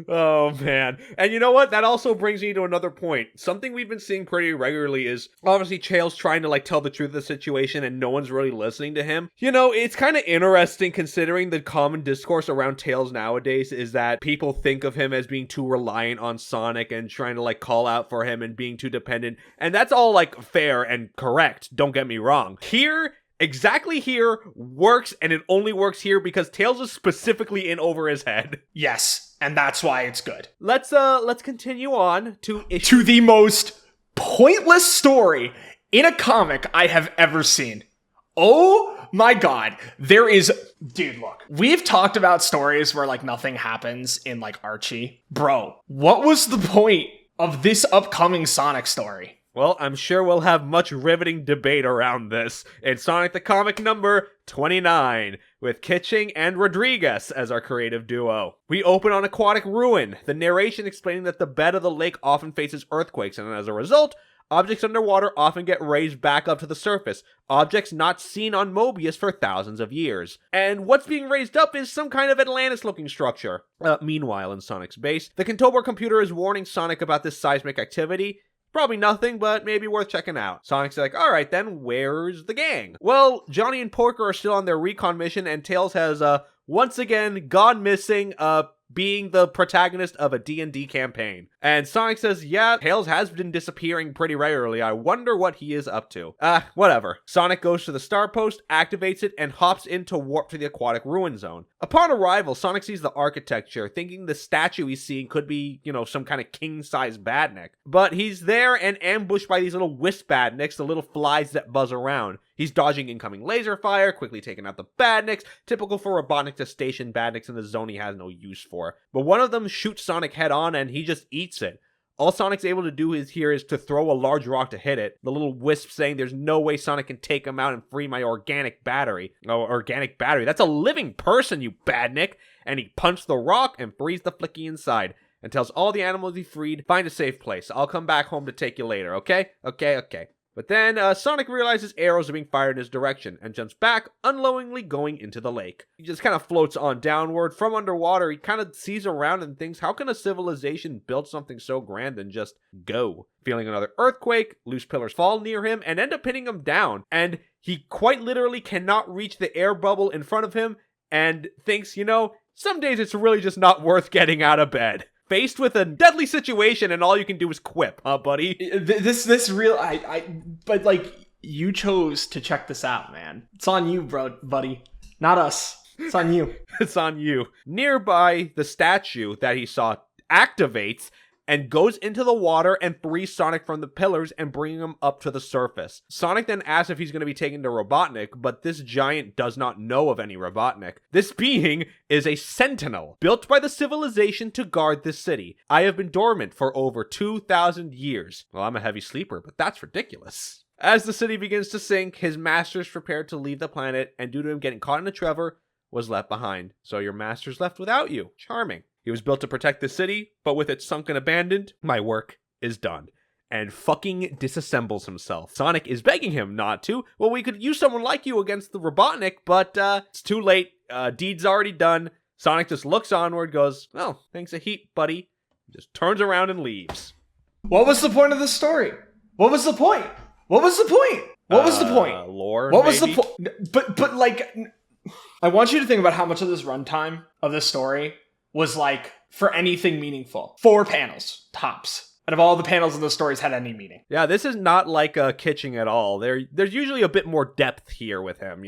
Oh man. And you know what? That also brings me to another point. Something we've been seeing pretty regularly is obviously Tails trying to like tell the truth of the situation and no one's really listening to him. You know, it's kind of interesting considering the common discourse around Tails nowadays is that people think of him as being too reliant on Sonic and trying to like call out for him and being too dependent. And that's all like fair and correct. Don't get me wrong. Here, exactly here, works, and it only works here because Tails is specifically in over his head. Yes, and that's why it's good. Let's continue on to the most pointless story in a comic I have ever seen. Oh my god. Dude, look. We've talked about stories where like nothing happens in like Archie. Bro, what was the point of this upcoming Sonic story? Well, I'm sure we'll have much riveting debate around this in Sonic the Comic number 29, with Kitching and Rodriguez as our creative duo. We open on Aquatic Ruin, the narration explaining that the bed of the lake often faces earthquakes, and as a result, objects underwater often get raised back up to the surface, objects not seen on Mobius for thousands of years. And what's being raised up is some kind of Atlantis-looking structure. Meanwhile, in Sonic's base, the Kintobor computer is warning Sonic about this seismic activity. Probably nothing, but maybe worth checking out. Sonic's like, alright then, where's the gang? Well, Johnny and Porker are still on their recon mission, and Tails has, once again, gone missing, being the protagonist of a D&D campaign. And Sonic says, yeah, Tails has been disappearing pretty regularly. I wonder what he is up to. Whatever. Sonic goes to the star post, activates it, and hops in to warp to the Aquatic Ruin Zone. Upon arrival, Sonic sees the architecture, thinking the statue he's seeing could be, some kind of king-size badnik. But he's there and ambushed by these little wisp badniks, the little flies that buzz around. He's dodging incoming laser fire, quickly taking out the badniks, typical for Robotnik to station badniks in the zone he has no use for. But one of them shoots Sonic head on and he just eats it. All Sonic's able to do is to throw a large rock to hit it. The little wisp saying there's no way Sonic can take him out and free my organic battery. Oh, organic battery. That's a living person, you badnik. And he punched the rock and frees the Flicky inside. And tells all the animals he freed, find a safe place. I'll come back home to take you later, okay? Okay. But then Sonic realizes arrows are being fired in his direction and jumps back, unknowingly going into the lake. He just kind of floats on downward. From underwater, he kind of sees around and thinks, how can a civilization build something so grand and just go? Feeling another earthquake, loose pillars fall near him and end up hitting him down. And he quite literally cannot reach the air bubble in front of him and thinks, some days it's really just not worth getting out of bed. Faced with a deadly situation and all you can do is quip, huh, buddy? But like, you chose to check this out, man. It's on you, buddy. Not us. It's on you. It's on you. Nearby, the statue that he saw activates and goes into the water and frees Sonic from the pillars and bringing him up to the surface. Sonic then asks if he's going to be taken to Robotnik, but this giant does not know of any Robotnik. This being is a sentinel, built by the civilization to guard this city. I have been dormant for over 2,000 years. Well, I'm a heavy sleeper, but that's ridiculous. As the city begins to sink, his master's prepared to leave the planet, and due to him getting caught in a trevor, was left behind. So your master's left without you. Charming. He was built to protect the city, but with it sunk and abandoned, my work is done. And fucking disassembles himself. Sonic is begging him not to. Well, we could use someone like you against the Robotnik, but it's too late. Deed's already done. Sonic just looks onward, goes, well, thanks a heap, buddy. Just turns around and leaves. What was the point of the story? What was the point? What was the point? What was the point? Lore, what maybe? Was the point? But like, I want you to think about how much of this runtime of this story was like for anything meaningful. 4 panels, tops. Out of all the panels in the stories had any meaning. Yeah, this is not like Kitching at all. There's usually a bit more depth here with him,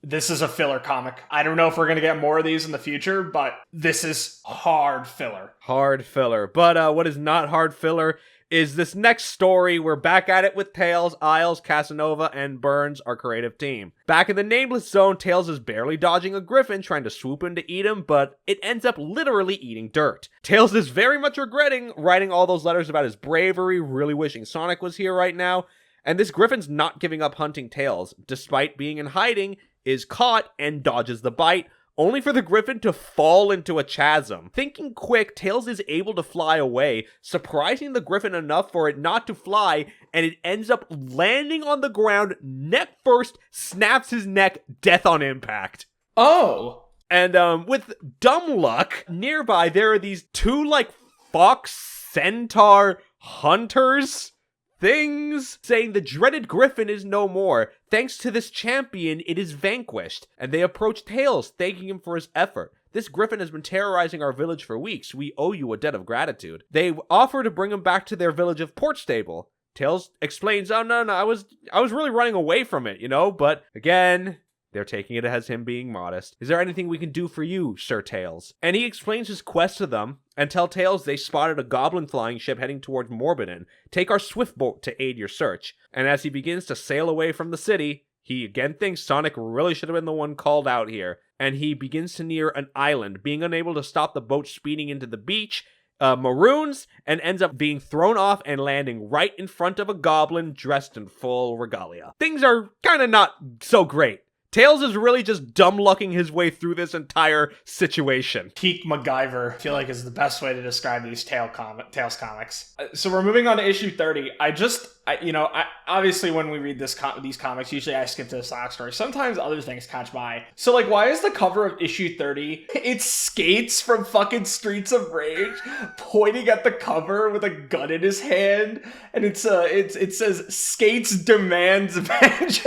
This is a filler comic. I don't know if we're going to get more of these in the future, but this is hard filler. Hard filler. But what is not hard filler is this next story. We're back at it with Tails, Isles, Casanova, and Burns, our creative team. Back in the Nameless Zone, Tails is barely dodging a griffin trying to swoop in to eat him, but it ends up literally eating dirt. Tails is very much regretting writing all those letters about his bravery, really wishing Sonic was here right now, and this griffin's not giving up hunting Tails. Despite being in hiding, is caught and dodges the bite, only for the Griffin to fall into a chasm. Thinking quick, Tails is able to fly away, surprising the Griffin enough for it not to fly, and it ends up landing on the ground neck first, snaps his neck, death on impact. Oh. And with dumb luck, nearby there are these two, like, fox centaur hunters things saying the dreaded Griffin is no more. Thanks to this champion, it is vanquished. And they approach Tails, thanking him for his effort. This Griffin has been terrorizing our village for weeks. We owe you a debt of gratitude. They offer to bring him back to their village of Port Stable. Tails explains, oh no, I was really running away from it, but again, they're taking it as him being modest. Is there anything we can do for you, Sir Tails? And he explains his quest to them and tell Tails they spotted a goblin flying ship heading towards Morbidin. Take our swift boat to aid your search. And as he begins to sail away from the city, he again thinks Sonic really should have been the one called out here. And he begins to near an island, being unable to stop the boat speeding into the beach, maroons, and ends up being thrown off and landing right in front of a goblin dressed in full regalia. Things are kind of not so great. Tails is really just dumb-lucking his way through this entire situation. Peak MacGyver, I feel like, is the best way to describe these Tails comics. So we're moving on to issue 30. I obviously when we read these comics, usually I skip to the Sonic story. Sometimes other things catch my eye. So like, why is the cover of issue 30? It's Skates from fucking Streets of Rage pointing at the cover with a gun in his hand, and it says Skates demands vengeance.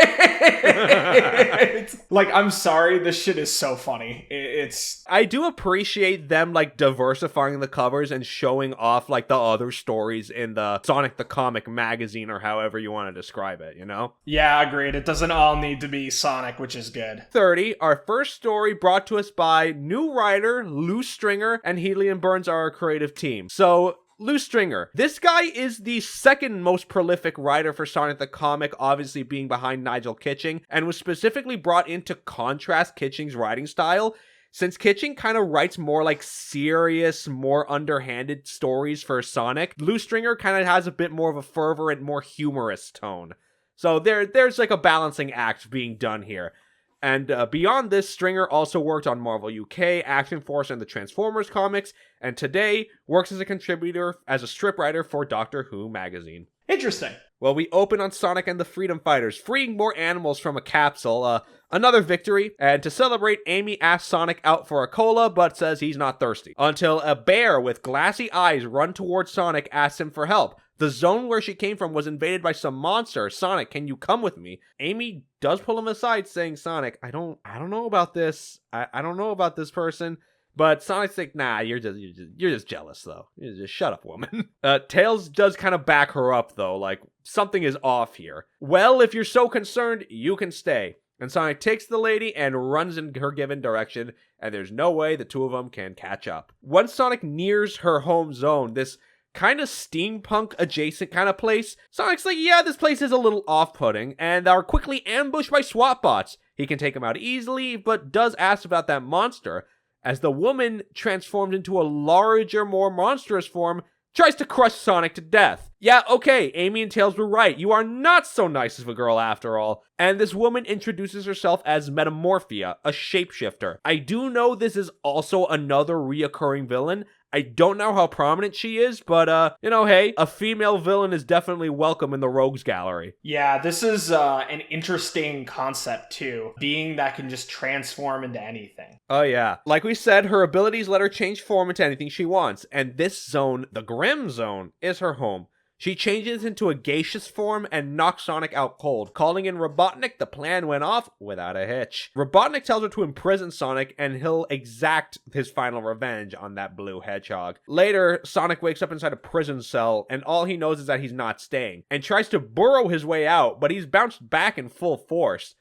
Like, I'm sorry, this shit is so funny. I do appreciate them, like, diversifying the covers and showing off, like, the other stories in the Sonic the Comic magazine, or however you want to describe it, Yeah, agreed. It doesn't all need to be Sonic, which is good. 30, our first story brought to us by new writer Lou Stringer, and Helium Burns are our creative team. So, Lou Stringer. This guy is the second most prolific writer for Sonic the Comic, obviously being behind Nigel Kitching, and was specifically brought in to contrast Kitching's writing style. Since Kitching kind of writes more like serious, more underhanded stories for Sonic, Lou Stringer kind of has a bit more of a fervor and more humorous tone. So there's like a balancing act being done here. And beyond this, Stringer also worked on Marvel UK, Action Force, and the Transformers comics, and today works as a contributor as a strip writer for Doctor Who magazine. Interesting. Well, we open on Sonic and the Freedom Fighters, freeing more animals from a capsule, another victory, and to celebrate, Amy asks Sonic out for a cola, but says he's not thirsty. Until a bear with glassy eyes run towards Sonic asks him for help. The zone where she came from was invaded by some monster. Sonic, can you come with me? Amy does pull him aside, saying, Sonic, I don't know about this. I don't know about this person. But Sonic's like, nah, you're just jealous, though. You just shut up, woman. Tails does kind of back her up, though. Like, something is off here. Well, if you're so concerned, you can stay. And Sonic takes the lady and runs in her given direction, and there's no way the two of them can catch up. Once Sonic nears her home zone, this kind of steampunk adjacent kind of place, Sonic's like, yeah, this place is a little off-putting, and are quickly ambushed by SWAT bots. He can take them out easily, but does ask about that monster, as the woman transforms into a larger, more monstrous form, tries to crush Sonic to death. Yeah, okay, Amy and Tails were right. You are not so nice of a girl after all. And this woman introduces herself as Metamorphia, a shapeshifter. I do know this is also another reoccurring villain. I don't know how prominent she is, but, hey, a female villain is definitely welcome in the Rogues Gallery. Yeah, this is an interesting concept, too. Being that can just transform into anything. Oh, yeah. Like we said, her abilities let her change form into anything she wants, and this zone, the Grim Zone, is her home. She changes into a gaseous form and knocks Sonic out cold. Calling in Robotnik, the plan went off without a hitch. Robotnik tells her to imprison Sonic and he'll exact his final revenge on that blue hedgehog. Later, Sonic wakes up inside a prison cell and all he knows is that he's not staying, and tries to burrow his way out, but he's bounced back in full force.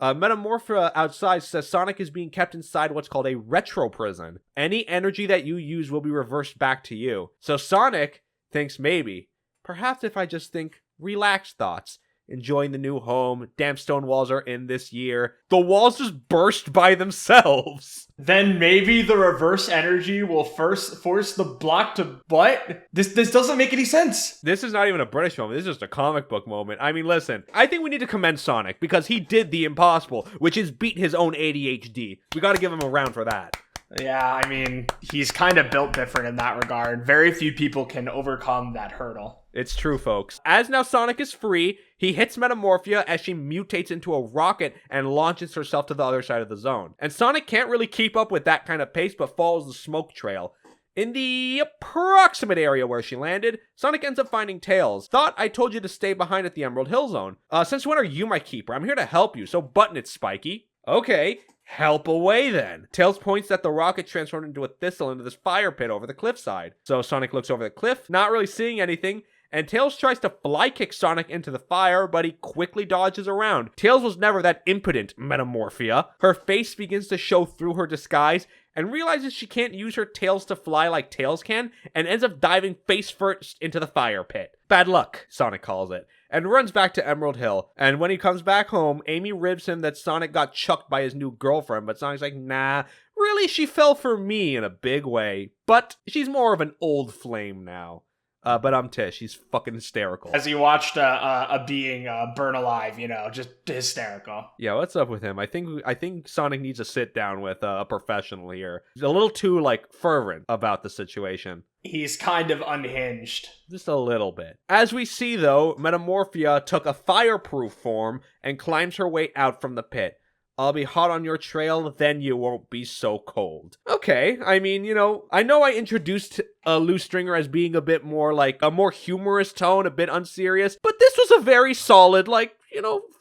Metamorpha outside says Sonic is being kept inside what's called a retro prison. Any energy that you use will be reversed back to you. So Sonic thinks maybe, perhaps if I just think relaxed thoughts, enjoying the new home. Damn stone walls are in this year. The walls just burst by themselves. Then maybe the reverse energy will first force the block to what? This doesn't make any sense. This is not even a British moment. This is just a comic book moment. I mean, listen, I think we need to commend Sonic because he did the impossible, which is beat his own ADHD. We got to give him a round for that. Yeah, I mean, he's kind of built different in that regard. Very few people can overcome that hurdle. It's true, folks. As now Sonic is free, he hits Metamorphia as she mutates into a rocket and launches herself to the other side of the zone. And Sonic can't really keep up with that kind of pace, but follows the smoke trail. In the approximate area where she landed, Sonic ends up finding Tails. Thought I told you to stay behind at the Emerald Hill Zone. Since when are you my keeper? I'm here to help you, so button it, Spiky. Okay. Help away then. Tails points that the rocket transformed into a thistle into this fire pit over the cliffside. So Sonic looks over the cliff, not really seeing anything, and Tails tries to fly kick Sonic into the fire, but he quickly dodges around. Tails was never that impotent, Metamorphia. Her face begins to show through her disguise, and realizes she can't use her tails to fly like Tails can, and ends up diving face first into the fire pit. Bad luck, Sonic calls it, and runs back to Emerald Hill. And when he comes back home, Amy ribs him that Sonic got chucked by his new girlfriend, but Sonic's like, nah, really, she fell for me in a big way. But she's more of an old flame now. But I'm Tish, he's fucking hysterical. As he watched a being burn alive, just hysterical. Yeah, what's up with him? I think Sonic needs to sit down with a professional here. He's a little too, fervent about the situation. He's kind of unhinged. Just a little bit. As we see, though, Metamorphia took a fireproof form and climbs her way out from the pit. I'll be hot on your trail, then you won't be so cold. Okay, I mean, I know I introduced Lou Stringer as being a bit more a more humorous tone, a bit unserious, but this was a very solid,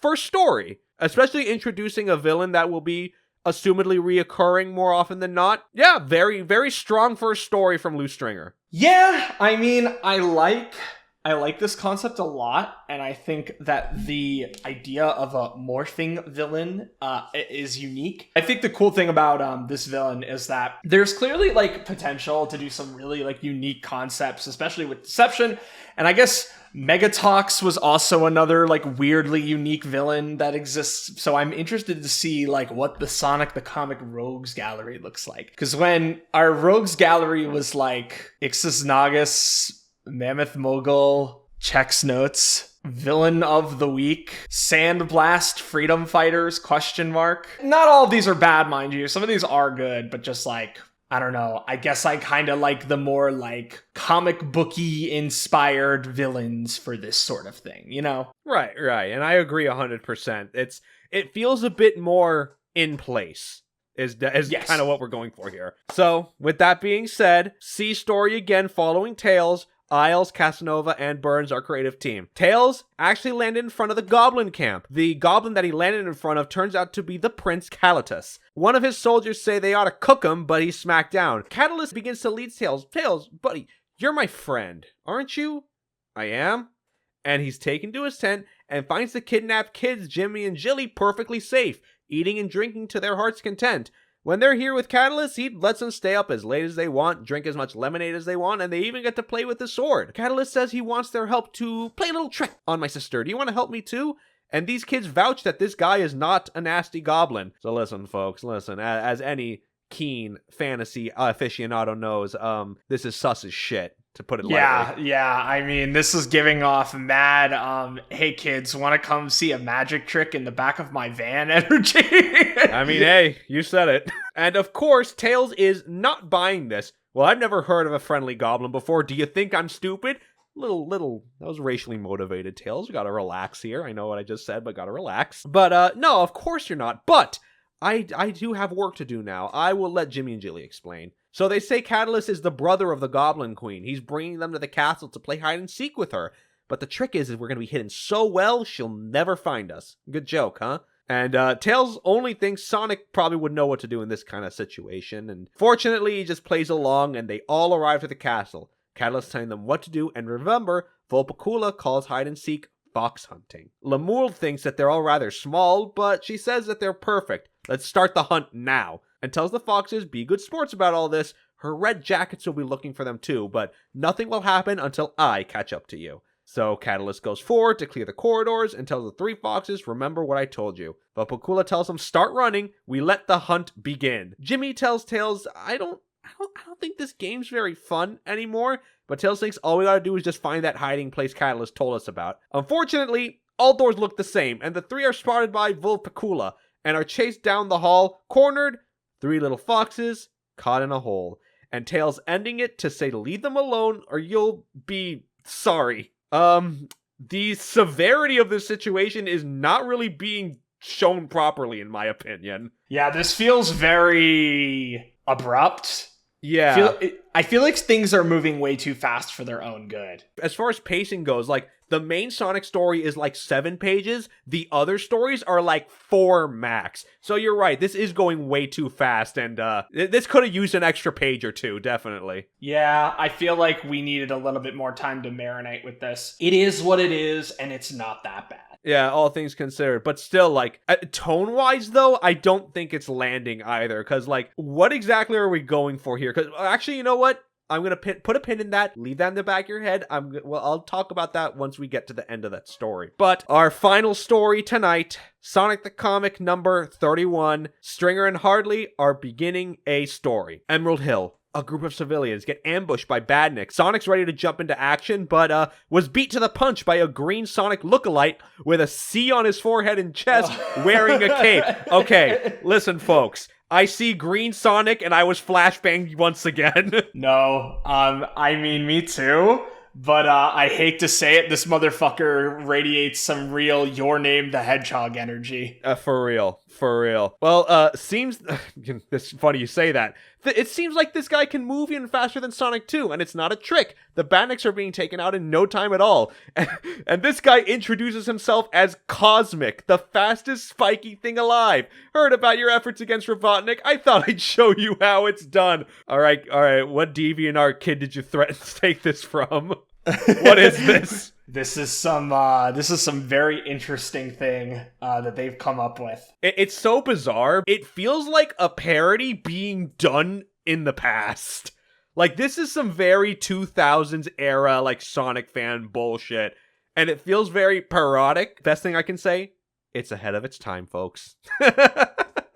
first story. Especially introducing a villain that will be assumedly reoccurring more often than not. Yeah, very, very strong first story from Lou Stringer. Yeah, I mean, I like this concept a lot, and I think that the idea of a morphing villain is unique. I think the cool thing about this villain is that there's clearly potential to do some really unique concepts, especially with Deception, and I guess Megatox was also another weirdly unique villain that exists. So I'm interested to see what the Sonic the Comic Rogues Gallery looks like, because when our Rogues Gallery was Ixis Nagus, Mammoth Mogul, Chex Notes, Villain of the Week, Sandblast, Freedom Fighters, ? Not all of these are bad, mind you. Some of these are good, but just I don't know. I guess I kind of like the more comic booky inspired villains for this sort of thing, Right. And I agree 100%. It feels a bit more in place. Is yes. Kind of what we're going for here. So, with that being said, see story again following Tails, Isles, Casanova, and Burns, our creative team. Tails actually landed in front of the Goblin camp. The Goblin that he landed in front of turns out to be the Prince Calatus. One of his soldiers say they ought to cook him, but he's smacked down. Catalyst begins to lead Tails. Tails, buddy, you're my friend, aren't you? I am. And he's taken to his tent and finds the kidnapped kids, Jimmy and Jilly, perfectly safe, eating and drinking to their heart's content. When they're here with Catalyst, he lets them stay up as late as they want, drink as much lemonade as they want, and they even get to play with the sword. Catalyst says he wants their help to play a little trick on my sister. Do you want to help me too? And these kids vouch that this guy is not a nasty goblin. So listen, folks, as any keen fantasy aficionado knows, this is sus as shit, to put it lightly. Yeah, I mean, this is giving off mad, hey kids, want to come see a magic trick in the back of my van energy? I mean, hey, you said it. And of course, Tails is not buying this. Well, I've never heard of a friendly goblin before. Do you think I'm stupid? Little, that was racially motivated, Tails. You gotta relax here. I know what I just said, but gotta relax. But, no, of course you're not. But I do have work to do now. I will let Jimmy and Jilly explain. So they say Catalyst is the brother of the Goblin Queen. He's bringing them to the castle to play hide and seek with her. But the trick is we're going to be hidden so well, she'll never find us. Good joke, huh? And Tails only thinks Sonic probably would know what to do in this kind of situation. And fortunately, he just plays along and they all arrive at the castle. Catalyst telling them what to do. And remember, Volpicula calls hide and seek fox hunting. Lemuel thinks that they're all rather small, but she says that they're perfect. Let's start the hunt now. And tells the foxes, be good sports about all this. Her red jackets will be looking for them too, but nothing will happen until I catch up to you. So Catalyst goes forward to clear the corridors and tells the three foxes, remember what I told you. But Pakula tells them, start running, we let the hunt begin. Jimmy tells Tails, I don't think this game's very fun anymore, but Tails thinks all we gotta do is just find that hiding place Catalyst told us about. Unfortunately, all doors look the same, and the three are spotted by Pakula and are chased down the hall, cornered, three little foxes caught in a hole, and Tails ending it to say leave them alone or you'll be sorry. The severity of this situation is not really being shown properly, in my opinion. Yeah, this feels very abrupt. Yeah. I feel like things are moving way too fast for their own good. As far as pacing goes, like, the main Sonic story is like 7 pages. The other stories are like 4 max. So you're right, this is going way too fast, and this could have used an extra page or 2, definitely. Yeah, I feel like we needed a little bit more time to marinate with this. It is what it is, and it's not that bad. Yeah, all things considered. But still, like, tone-wise, though, I don't think it's landing either. Because, like, what exactly are we going for here? Because, actually, you know what? I'm going to put a pin in that. Leave that in the back of your head. I'll talk about that once we get to the end of that story. But our final story tonight, Sonic the Comic number 31, Stringer and Hardly are beginning a story. Emerald Hill. A group of civilians get ambushed by Badnik. Sonic's ready to jump into action, but was beat to the punch by a green Sonic lookalike with a C on his forehead and chest, wearing a cape. Okay, listen, folks. I see green Sonic, and I was flashbanged once again. No, I mean, me too. But I hate to say it, this motherfucker radiates some real Your Name the Hedgehog energy. For real. Well, seems... It's funny you say that. It seems like this guy can move even faster than Sonic 2, and it's not a trick. The Badniks are being taken out in no time at all. And this guy introduces himself as Cosmic, the fastest spiky thing alive. Heard about your efforts against Robotnik? I thought I'd show you how it's done. All right. What DeviantArt kid did you threaten to take this from? What is this? This is some very interesting thing that they've come up with. It's so bizarre. It feels like a parody being done in the past. Like, this is some very 2000s era, like, Sonic fan bullshit. And it feels very parodic. Best thing I can say, it's ahead of its time, folks.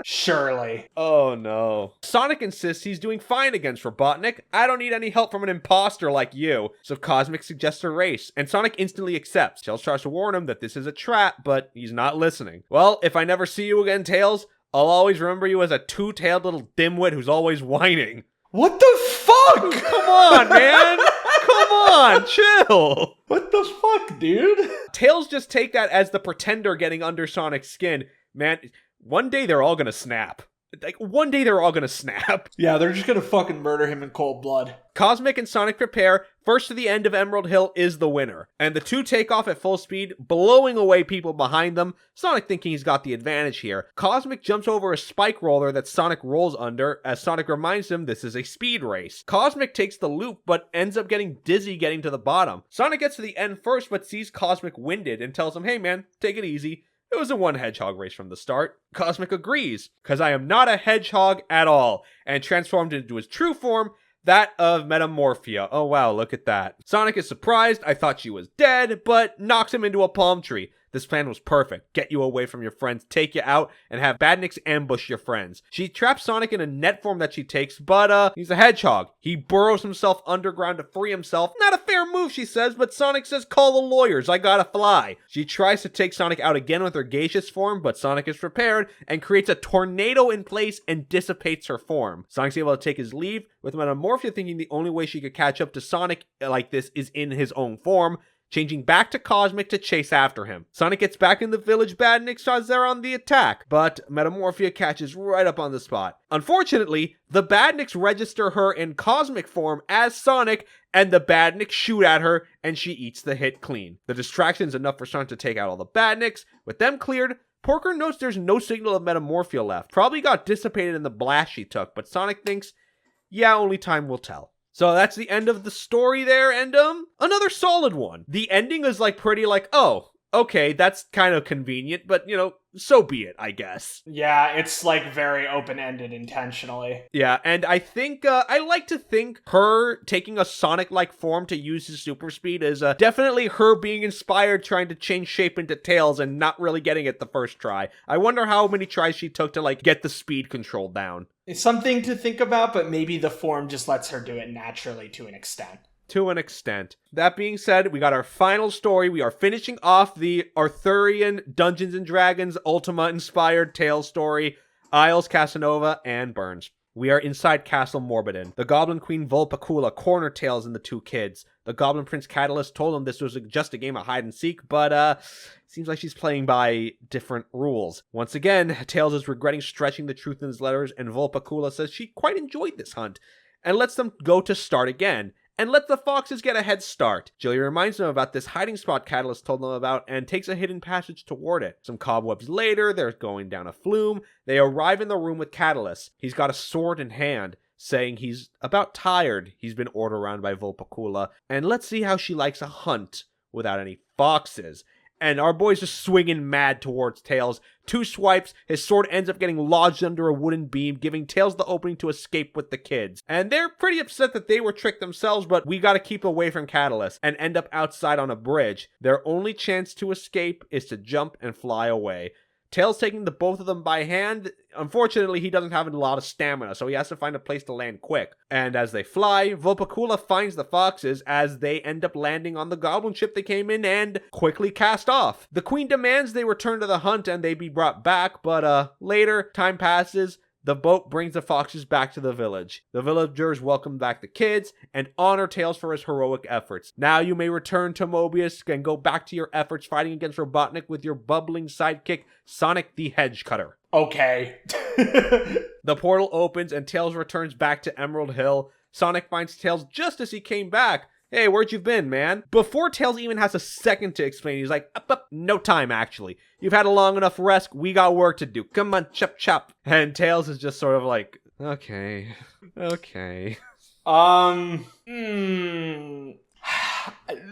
Surely. Oh no. Sonic insists he's doing fine against Robotnik. I don't need any help from an imposter like you. So Cosmic suggests a race, and Sonic instantly accepts. Tails tries to warn him that this is a trap, but he's not listening. Well, if I never see you again, Tails, I'll always remember you as a two-tailed little dimwit who's always whining. What the fuck? Come on, man. Come on, chill. What the fuck, dude? Tails just take that as the pretender getting under Sonic's skin. Man, one day they're all gonna snap. Like, one day they're all gonna snap. Yeah, they're just gonna fucking murder him in cold blood. Cosmic and Sonic prepare. First to the end of Emerald Hill is the winner. And the two take off at full speed, blowing away people behind them. Sonic thinking he's got the advantage here. Cosmic jumps over a spike roller that Sonic rolls under, as Sonic reminds him this is a speed race. Cosmic takes the loop, but ends up getting dizzy getting to the bottom. Sonic gets to the end first, but sees Cosmic winded and tells him, hey man, take it easy. It was a one hedgehog race from the start. Cosmic agrees, because I am not a hedgehog at all, and transformed into his true form, that of Metamorphia. Oh wow, look at that. Sonic is surprised, I thought she was dead, but knocks him into a palm tree. This plan was perfect. Get you away from your friends, take you out, and have Badniks ambush your friends. She traps Sonic in a net form that she takes, but he's a hedgehog. He burrows himself underground to free himself. Not a fair move, she says, but Sonic says, call the lawyers, I gotta fly. She tries to take Sonic out again with her gaseous form, but Sonic is prepared and creates a tornado in place and dissipates her form. Sonic's able to take his leave, with Metamorphia thinking the only way she could catch up to Sonic like this is in his own form, changing back to Cosmic to chase after him. Sonic gets back in the village Badniks as they're on the attack, but Metamorphia catches right up on the spot. Unfortunately, the Badniks register her in Cosmic form as Sonic, and the Badniks shoot at her, and she eats the hit clean. The distraction's enough for Sonic to take out all the Badniks. With them cleared, Porker notes there's no signal of Metamorphia left. Probably got dissipated in the blast she took, but Sonic thinks, yeah, only time will tell. So that's the end of the story there, and another solid one. The ending is like pretty like, oh, okay, that's kind of convenient, but, so be it, I guess. Yeah, it's like very open-ended intentionally. Yeah, and I think, I like to think her taking a Sonic-like form to use his super speed is definitely her being inspired trying to change shape into Tails and not really getting it the first try. I wonder how many tries she took to, like, get the speed control down. It's something to think about, but maybe the form just lets her do it naturally to an extent. To an extent. That being said, we got our final story. We are finishing off the Arthurian Dungeons & Dragons Ultima-inspired Tales story, Isles, Casanova, and Burns. We are inside Castle Morbidin. The Goblin Queen Volpacula cornered Tails and the two kids. The Goblin Prince Catalyst told them this was just a game of hide and seek, but seems like she's playing by different rules. Once again, Tails is regretting stretching the truth in his letters, and Volpacula says she quite enjoyed this hunt, and lets them go to start again. And let the foxes get a head start. Jilly reminds them about this hiding spot Catalyst told them about and takes a hidden passage toward it. Some cobwebs later, they're going down a flume. They arrive in the room with Catalyst. He's got a sword in hand, saying he's about tired. He's been ordered around by Volpacula. And let's see how she likes a hunt without any foxes. And our boy's just swinging mad towards Tails. 2 swipes, his sword ends up getting lodged under a wooden beam, giving Tails the opening to escape with the kids. And they're pretty upset that they were tricked themselves, but we gotta keep away from Catalyst and end up outside on a bridge. Their only chance to escape is to jump and fly away. Tails taking the both of them by hand. Unfortunately, he doesn't have a lot of stamina, so he has to find a place to land quick. And as they fly, Volpacula finds the foxes as they end up landing on the goblin ship they came in and quickly cast off. The queen demands they return to the hunt and they be brought back, but later, time passes. The boat brings the foxes back to the village. The villagers welcome back the kids and honor Tails for his heroic efforts. Now you may return to Mobius and go back to your efforts fighting against Robotnik with your bubbling sidekick, Sonic the Hedge Cutter. Okay. The portal opens and Tails returns back to Emerald Hill. Sonic finds Tails just as he came back. Hey, where'd you been, man? Before Tails even has a second to explain, he's like, up, no time, actually. You've had a long enough rest. We got work to do. Come on, chop, chop. And Tails is just sort of like, okay.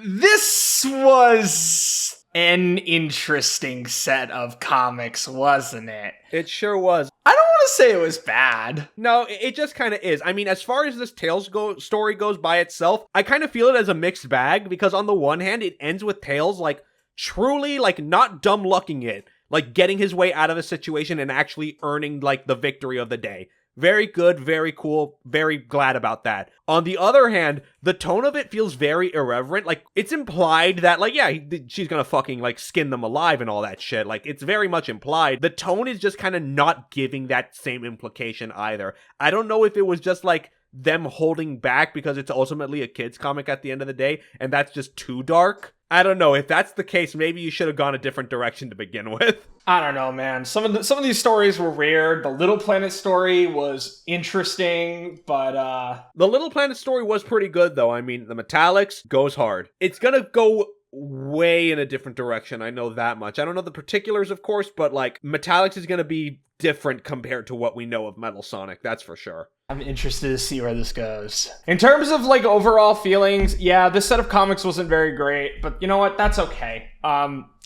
This was an interesting set of comics, wasn't it? It sure was. I don't want to say it was bad. No, it just kind of is. I mean, as far as this Tails story goes by itself, I kind of feel it as a mixed bag, because on the one hand, it ends with Tails, like, truly, like, not dumb lucking it, like, getting his way out of a situation and actually earning, like, the victory of the day. Very good, very cool, very glad about that. On the other hand, the tone of it feels very irreverent. Like, it's implied that, like, yeah, she's gonna fucking, like, skin them alive and all that shit. Like, it's very much implied. The tone is just kind of not giving that same implication either. I don't know if it was just, like, them holding back because it's ultimately a kid's comic at the end of the day, and that's just too dark. I don't know. If that's the case, maybe you should have gone a different direction to begin with. I don't know, man. Some of these stories were weird. The Little Planet story was interesting, but The Little Planet story was pretty good, though. I mean, the Metallix goes hard. It's gonna go way in a different direction. I know that much. I don't know the particulars, of course, but, like, Metallix is gonna be different compared to what we know of Metal Sonic. That's for sure. I'm interested to see where this goes. In terms of, like, overall feelings, yeah, this set of comics wasn't very great, but you know what? That's okay.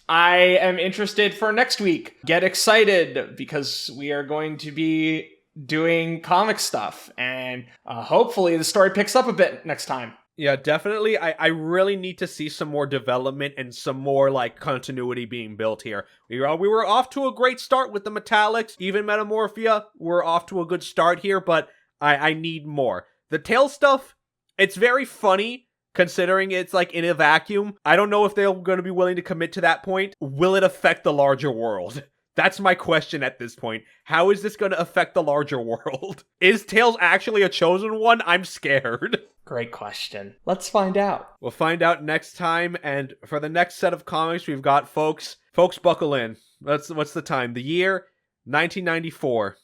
I am interested for next week. Get excited, because we are going to be doing comic stuff, and hopefully the story picks up a bit next time. Yeah, definitely. I really need to see some more development and some more, like, continuity being built here. We were off to a great start with the Metallix, even Metamorphia. We're off to a good start here, but I need more. The Tails stuff, it's very funny, considering it's, like, in a vacuum. I don't know if they're going to be willing to commit to that point. Will it affect the larger world? That's my question at this point. How is this going to affect the larger world? Is Tails actually a chosen one? I'm scared. Great question. Let's find out. We'll find out next time, and for the next set of comics we've got, folks, buckle in. What's the time? The year 1994,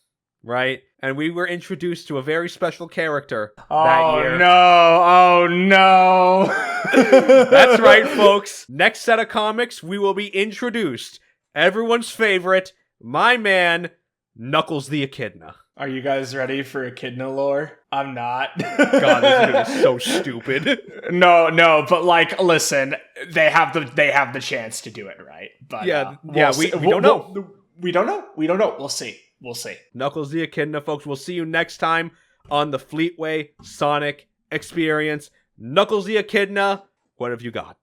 right? And we were introduced to a very special character that year. Oh no. That's right, folks. Next set of comics, we will be introduced. Everyone's favorite, my man, Knuckles the Echidna. Are you guys ready for echidna lore? I'm not. God, this dude is so stupid. No, but like, listen, they have the chance to do it right. But we don't know. We don't know. We'll see. Knuckles the Echidna, folks. We'll see you next time on the Fleetway Sonic Experience. Knuckles the Echidna, what have you got?